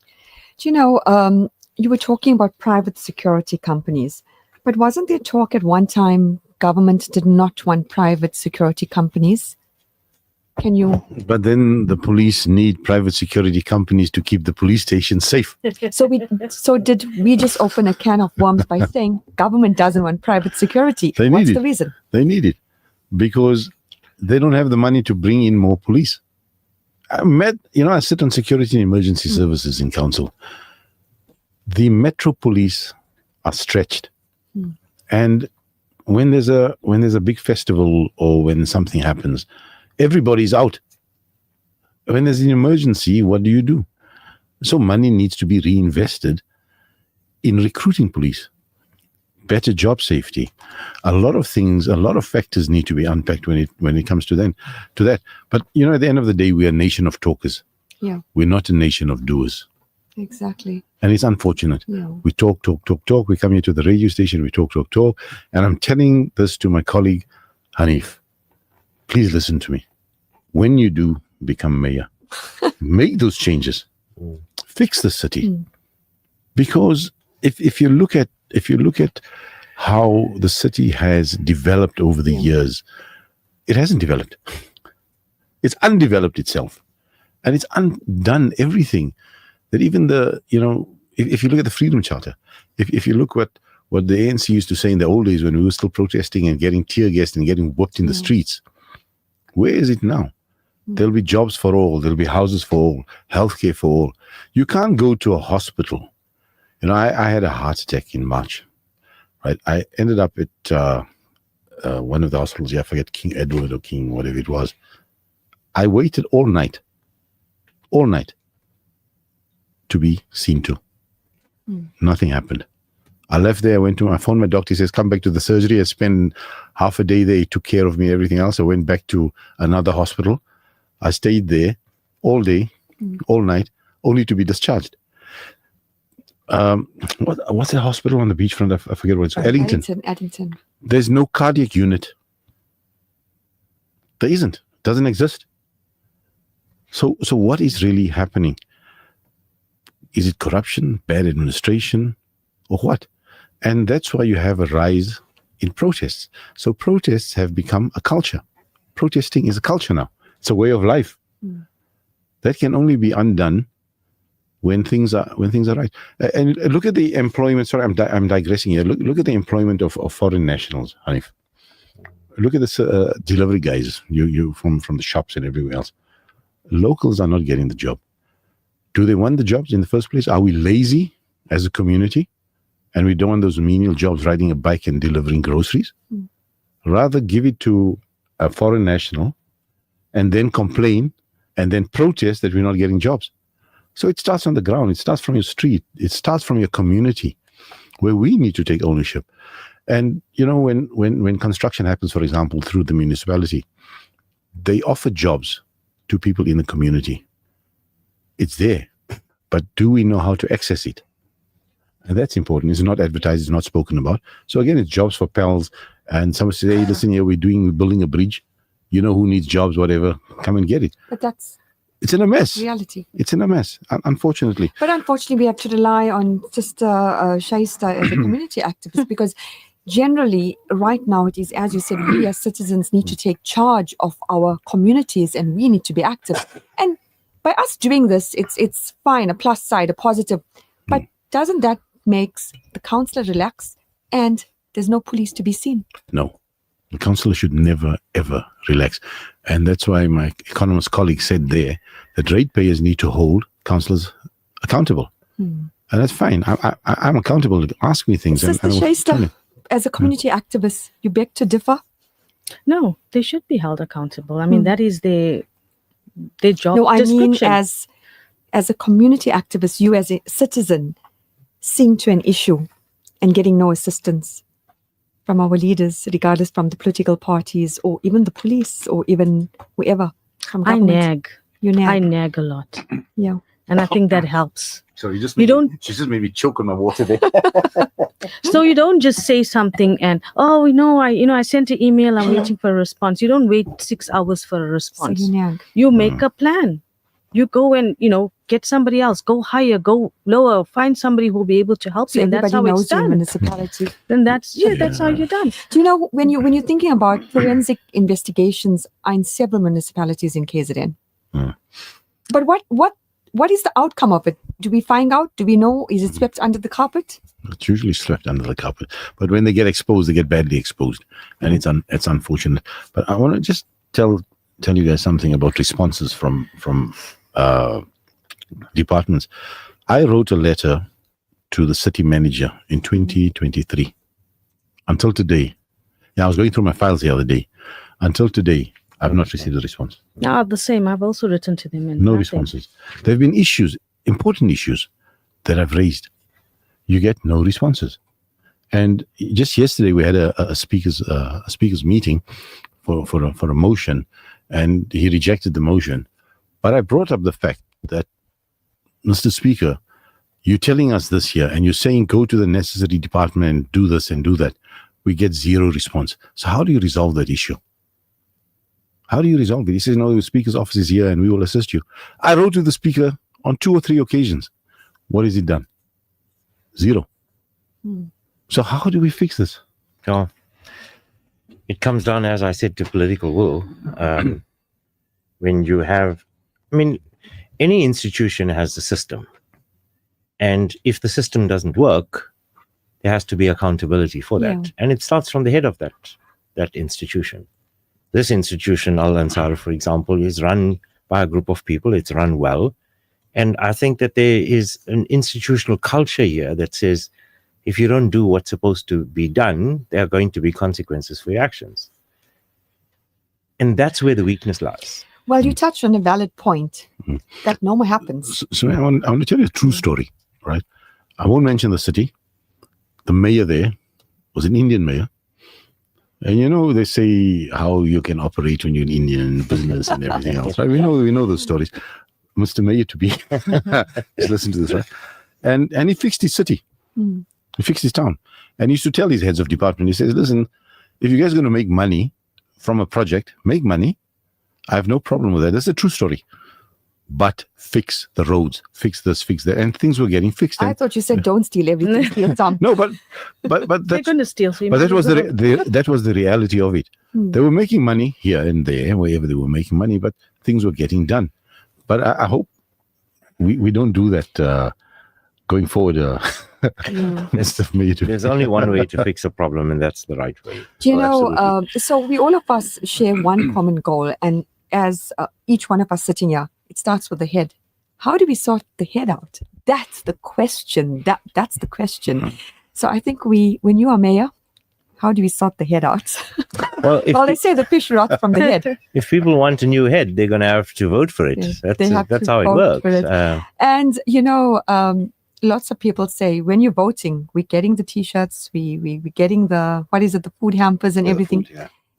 Do you know, you were talking about private security companies, but wasn't there talk at one time government did not want private security companies? Can you? But then the police need private security companies to keep the police station safe. So did we just open a can of worms by saying government doesn't want private security? They need What's it. the reason? They need it because they don't have the money to bring in more police. I sit on security and emergency services in council. The metro police are stretched. And when there's a big festival or when something happens, everybody's out. When there's an emergency, what do? So money needs to be reinvested in recruiting police, better job safety. A lot of things, a lot of factors need to be unpacked when it comes to that. But at the end of the day, we are a nation of talkers. Yeah. We're not a nation of doers. Exactly. And it's unfortunate. Yeah. We talk. We come here to the radio station, we talk. And I'm telling this to my colleague, Hanif. Please listen to me. When you do become mayor, make those changes. Fix the city. Because if you look at how the city has developed over the years, it hasn't developed. It's undeveloped itself. And it's undone everything that even if you look at the Freedom Charter, if you look what the ANC used to say in the old days when we were still protesting and getting tear gassed and getting whooped in the streets, where is it now? There'll be jobs for all. There'll be houses for all, healthcare for all. You can't go to a hospital. I had a heart attack in March. Right, I ended up at one of the hospitals. I forget, King Edward or King, whatever it was. I waited all night to be seen to. Nothing happened. I left there. I phoned my doctor. He says, come back to the surgery. I spent half a day there. He took care of me, everything else. I went back to another hospital. I stayed there all day, all night, only to be discharged. What's the hospital on the beachfront? I forget what it's called. Addington. There's no cardiac unit. There isn't. Doesn't exist. So what is really happening? Is it corruption, bad administration, or what? And that's why you have a rise in protests. So protests have become a culture. Protesting is a culture now. It's a way of life. That can only be undone when things are right. And look at the employment. Sorry, I'm digressing here. Look at the employment of foreign nationals, Hanif. Look at this delivery guys. You from the shops and everywhere else. Locals are not getting the job. Do they want the jobs in the first place? Are we lazy as a community and we don't want those menial jobs, riding a bike and delivering groceries? Rather give it to a foreign national and then complain and then protest that we're not getting jobs. So it starts on the ground. It starts from your street. It starts from your community where we need to take ownership. And, when construction happens, for example, through the municipality, they offer jobs to people in the community. it's there, but do we know how to access it? And that's important. It's not advertised, it's not spoken about. So again, it's jobs for pals. And someone says, hey, listen here, we're building a bridge. You know who needs jobs, whatever, come and get it. But it's in a mess. Reality. It's in a mess, unfortunately. But unfortunately, we have to rely on just Shahista as a community activist, because generally, right now, it is, as you said, we as citizens need to take charge of our communities and we need to be active. And by us doing this, it's fine, a plus side, a positive. But doesn't that make the councillor relax and there's no police to be seen? No. The councillor should never, ever relax. And that's why my economist colleague said there that ratepayers need to hold councillors accountable. And that's fine. I'm accountable. Ask me things. Sister Shahista, as a community activist, you beg to differ? No, they should be held accountable. I mean, that is their job No, I mean description. as a community activist, you as a citizen seeing to an issue and getting no assistance from our leaders, regardless from the political parties or even the police or even whoever from I government. nag. You nag. I nag a lot. Yeah. And I think that helps. So you just she just made me choke on my water there. So you don't just say something and, oh, I sent an email, I'm waiting for a response. You don't wait 6 hours for a response. So you nag. You make a plan. You go and, get somebody else, go higher, go lower, find somebody who will be able to help So you. And that's everybody how knows it's your done. municipality. Then that's how you're done. Do you know, when you're thinking about forensic investigations in several municipalities in KZN, but what is the outcome of it? Do we find out? Do we know? Is it swept under the carpet? It's usually swept under the carpet. But when they get exposed, they get badly exposed. And it's unfortunate. But I want to just tell you guys something about responses from departments. I wrote a letter to the city manager in 2023. Until today, I was going through my files the other day. Until today, I've not received a response. No, the same. I've also written to them. And No nothing. responses. There have been issues, important issues that I've raised. You get no responses. And just yesterday, we had a speakers meeting for a motion, and he rejected the motion. But I brought up the fact that, Mr. Speaker, you're telling us this here, and you're saying go to the necessary department and do this and do that. We get zero response. So how do you resolve that issue? How do you resolve it? He says, no, the Speaker's office is here and we will assist you. I wrote to the Speaker on 2 or 3 occasions. What has he done? Zero. So how do we fix this? Well, it comes down, as I said, to political will. When you have, any institution has a system. And if the system doesn't work, there has to be accountability for that. Yeah. And it starts from the head of that institution. This institution, Al-Ansar, for example, is run by a group of people. It's run well. And I think that there is an institutional culture here that says, if you don't do what's supposed to be done, there are going to be consequences for your actions. And that's where the weakness lies. Well, you touched on a valid point. That no more happens. So I want to tell you a true story, right? I won't mention the city. The mayor there was an Indian mayor. And they say how you can operate when you're an Indian business and everything else, right? We know those stories. Mr. Mayor to be, just listen to this, right? And he fixed his city. He fixed his town. And he used to tell his heads of department, he says, listen, if you guys are going to make money from a project, make money. I have no problem with that. That's a true story. But fix the roads, fix this, fix that. And things were getting fixed. I thought you said don't steal everything, steal some. No, but they're going to steal. So but that was that was the reality of it. They were making money here and there, wherever they were making money, but things were getting done. But I hope we don't do that going forward. There's only one way to fix a problem, and that's the right way. Do you know, so we all of us share one common goal, and as each one of us sitting here, it starts with the head. How do we sort the head out? That's the question. That's the question. So I think when you are mayor, how do we sort the head out? Well, they say the fish rots from the head. If people want a new head, they're going to have to vote for it. Yes, that's how it works. And lots of people say when you're voting, we're getting the T-shirts, we're getting the food hampers and everything.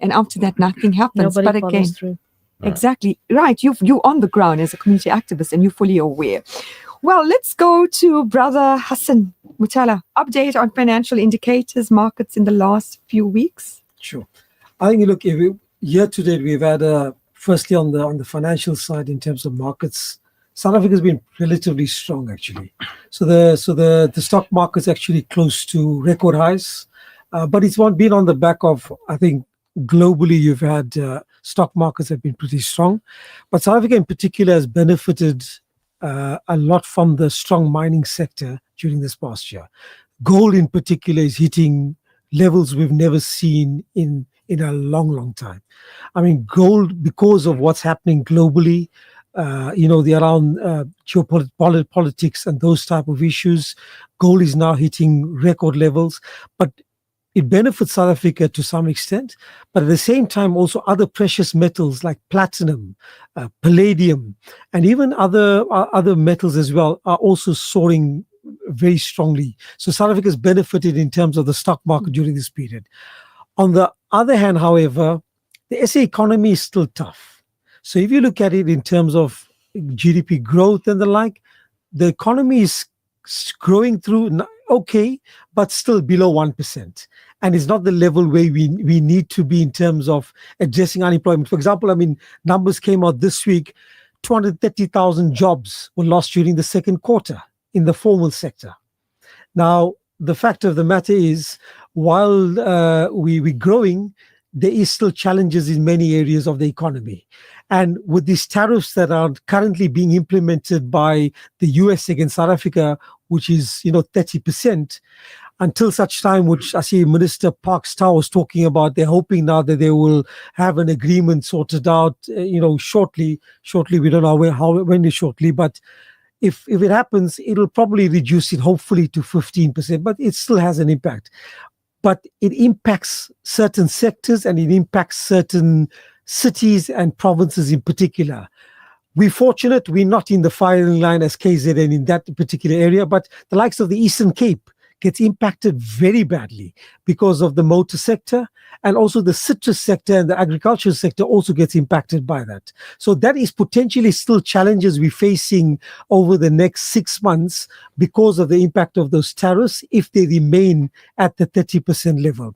And after that, nothing happens. Nobody but follows again, through. Exactly. Right. You're on the ground as a community activist and you're fully aware. Well, let's go to Brother Hassan. Motala, update on financial indicators, markets in the last few weeks. Sure. I think, look, year to date, we've had, firstly, on the financial side, in terms of markets, South Africa has been relatively strong, actually. So the stock market's actually close to record highs, but it's been on the back of, I think, globally, you've had stock markets have been pretty strong, but South Africa in particular has benefited a lot from the strong mining sector during this past year. Gold in particular is hitting levels we've never seen in a long time. I mean, gold, because of what's happening globally, the around geopolitics and those type of issues, gold is now hitting record levels, but it benefits South Africa to some extent, but at the same time, also other precious metals like platinum, palladium, and even other metals as well are also soaring very strongly. So South Africa has benefited in terms of the stock market during this period. On the other hand, however, the SA economy is still tough. So if you look at it in terms of GDP growth and the like, the economy is growing through okay, but still below 1%. And it's not the level where we need to be in terms of addressing unemployment. For example, I mean, numbers came out this week, 230,000 jobs were lost during the second quarter in the formal sector. Now, the fact of the matter is, while we're growing, there is still challenges in many areas of the economy. And with these tariffs that are currently being implemented by the US against South Africa, which is 30%, until such time, which I see Minister Park Star was talking about, they're hoping now that they will have an agreement sorted out, shortly. We don't know when is shortly, but if it happens, it'll probably reduce it hopefully to 15%, but it still has an impact. But it impacts certain sectors and it impacts certain cities and provinces in particular. We're fortunate we're not in the firing line as KZN in that particular area, but the likes of the Eastern Cape gets impacted very badly because of the motor sector, and also the citrus sector and the agricultural sector also gets impacted by that. So that is potentially still challenges we're facing over the next 6 months because of the impact of those tariffs if they remain at the 30% level.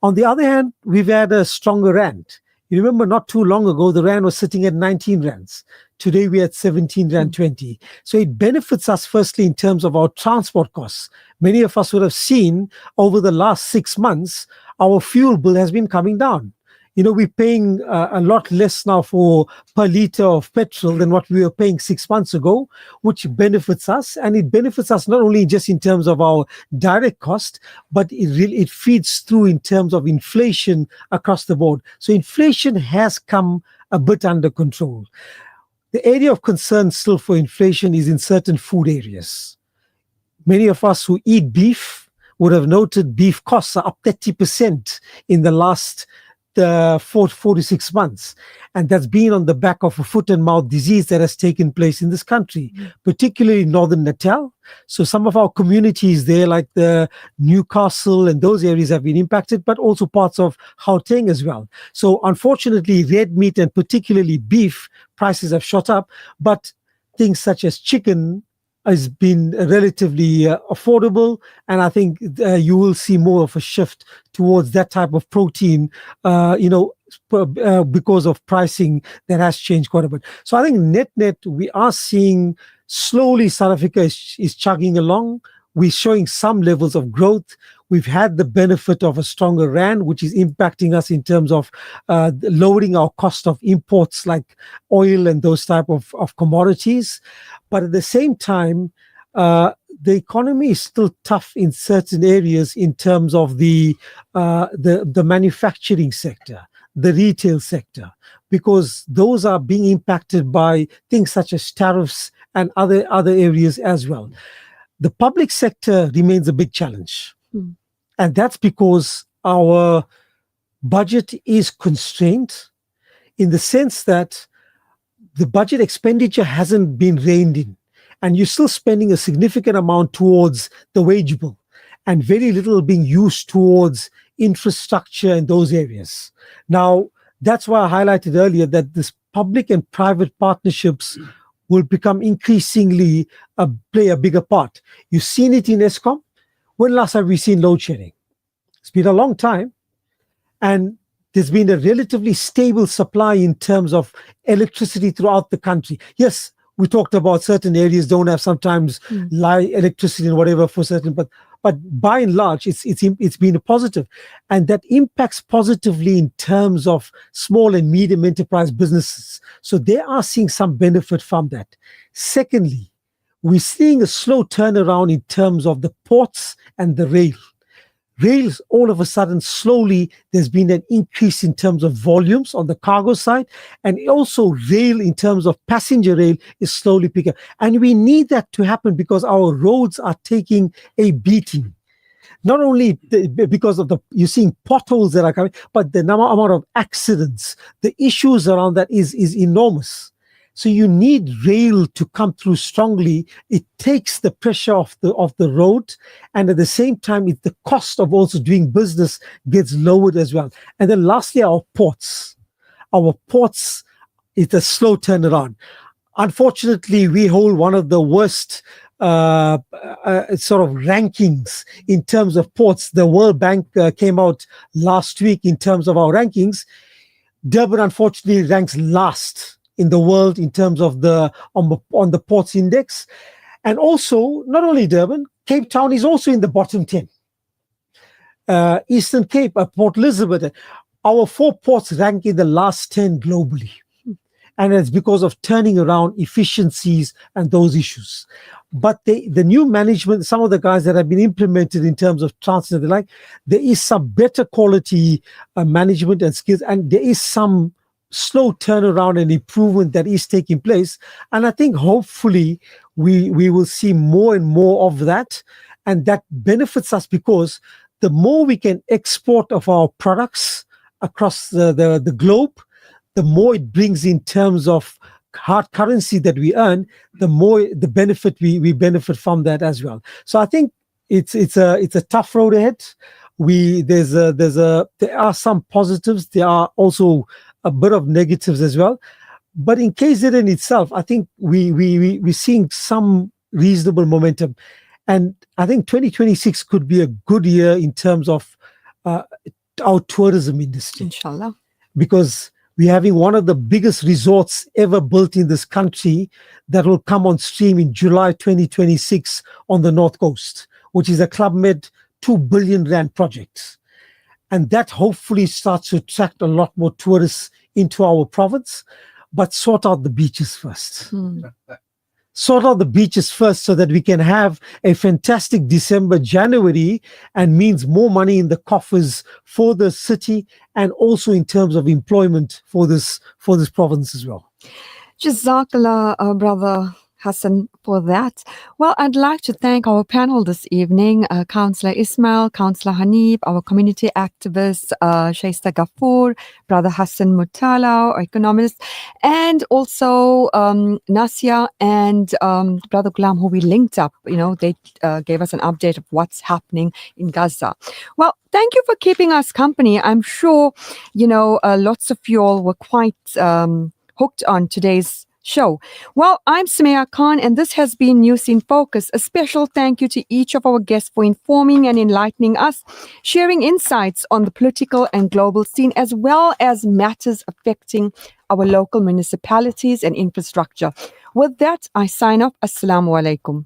On the other hand, we've had a stronger rand. You remember not too long ago, the rand was sitting at 19 rands. Today, we're at 17 rand 20. So it benefits us firstly in terms of our transport costs. Many of us would have seen over the last 6 months, our fuel bill has been coming down. We're paying a lot less now per litre of petrol than what we were paying 6 months ago, which benefits us. And it benefits us not only just in terms of our direct cost, but it feeds through in terms of inflation across the board. So inflation has come a bit under control. The area of concern still for inflation is in certain food areas. Many of us who eat beef would have noted beef costs are up 30% in the last 4 to 6 months. And that's been on the back of a foot and mouth disease that has taken place in this country, particularly in Northern Natal. So some of our communities there, like the Newcastle and those areas, have been impacted, but also parts of Gauteng as well. So unfortunately, red meat and particularly beef prices have shot up, but things such as chicken has been relatively affordable, and I think you will see more of a shift towards that type of protein, because of pricing that has changed quite a bit. So I think net, we are seeing slowly South Africa is chugging along. We're showing some levels of growth. We've had the benefit of a stronger rand, which is impacting us in terms of lowering our cost of imports like oil and those type of commodities. But at the same time, the economy is still tough in certain areas in terms of the manufacturing sector, the retail sector, because those are being impacted by things such as tariffs and other areas as well. The public sector remains a big challenge. And that's because our budget is constrained in the sense that the budget expenditure hasn't been reined in. And you're still spending a significant amount towards the wage bill and very little being used towards infrastructure in those areas. Now, that's why I highlighted earlier that this public and private partnerships will become increasingly play a bigger part. You've seen it in Eskom. When last have we seen load shedding? It's been a long time. And there's been a relatively stable supply in terms of electricity throughout the country. Yes, we talked about certain areas don't have sometimes electricity and whatever for certain, but by and large, it's been a positive, and that impacts positively in terms of small and medium enterprise businesses. So they are seeing some benefit from that. Secondly, we're seeing a slow turnaround in terms of the ports and the rail. Rails, all of a sudden, slowly, there's been an increase in terms of volumes on the cargo side, and also rail in terms of passenger rail is slowly picking up. And we need that to happen because our roads are taking a beating. Not only because of you're seeing potholes that are coming, but the amount of accidents, the issues around that is enormous. So you need rail to come through strongly. It takes the pressure off the road, and at the same time, the cost of also doing business gets lowered as well. And then lastly, our ports. Our ports, it's a slow turnaround. Unfortunately, we hold one of the worst sort of rankings in terms of ports. The World Bank came out last week in terms of our rankings. Durban, unfortunately, ranks last in the world in terms of on the ports index. And also, not only Durban, Cape Town is also in the bottom 10. Eastern Cape, Port Elizabeth, our 4 ports rank in the last 10 globally. And it's because of turning around efficiencies and those issues. But the new management, some of the guys that have been implemented in terms of transit and the like, there is some better quality management and skills, and there is some slow turnaround and improvement that is taking place. And I think hopefully we will see more and more of that. And that benefits us because the more we can export of our products across the globe, the more it brings in terms of hard currency that we earn, the more the benefit we benefit from that as well. So I think it's a tough road ahead. There are some positives. There are also a bit of negatives as well. But in KZN itself, I think we're seeing some reasonable momentum. And I think 2026 could be a good year in terms of our tourism industry. Inshallah. Because we're having one of the biggest resorts ever built in this country that will come on stream in July 2026 on the North Coast, which is a Club Med 2 billion rand project. And that hopefully starts to attract a lot more tourists into our province, but sort out the beaches first. Sort out the beaches first so that we can have a fantastic December, January, and means more money in the coffers for the city and also in terms of employment for this province as well. Jazakallah, Brother Hassan, for that. Well, I'd like to thank our panel this evening, Councillor Ismail, Councillor Hanif, our community activist, Shahista Gaffoor, Brother Hassan Motala, our economist, and also Nasiha and Brother Ghulam, who we linked up. They gave us an update of what's happening in Gaza. Well, thank you for keeping us company. I'm sure, lots of you all were quite hooked on today's show. Well, I'm Sumaya Khan, and this has been News in Focus. A special thank you to each of our guests for informing and enlightening us, sharing insights on the political and global scene, as well as matters affecting our local municipalities and infrastructure. With that, I sign off. Assalamu alaikum.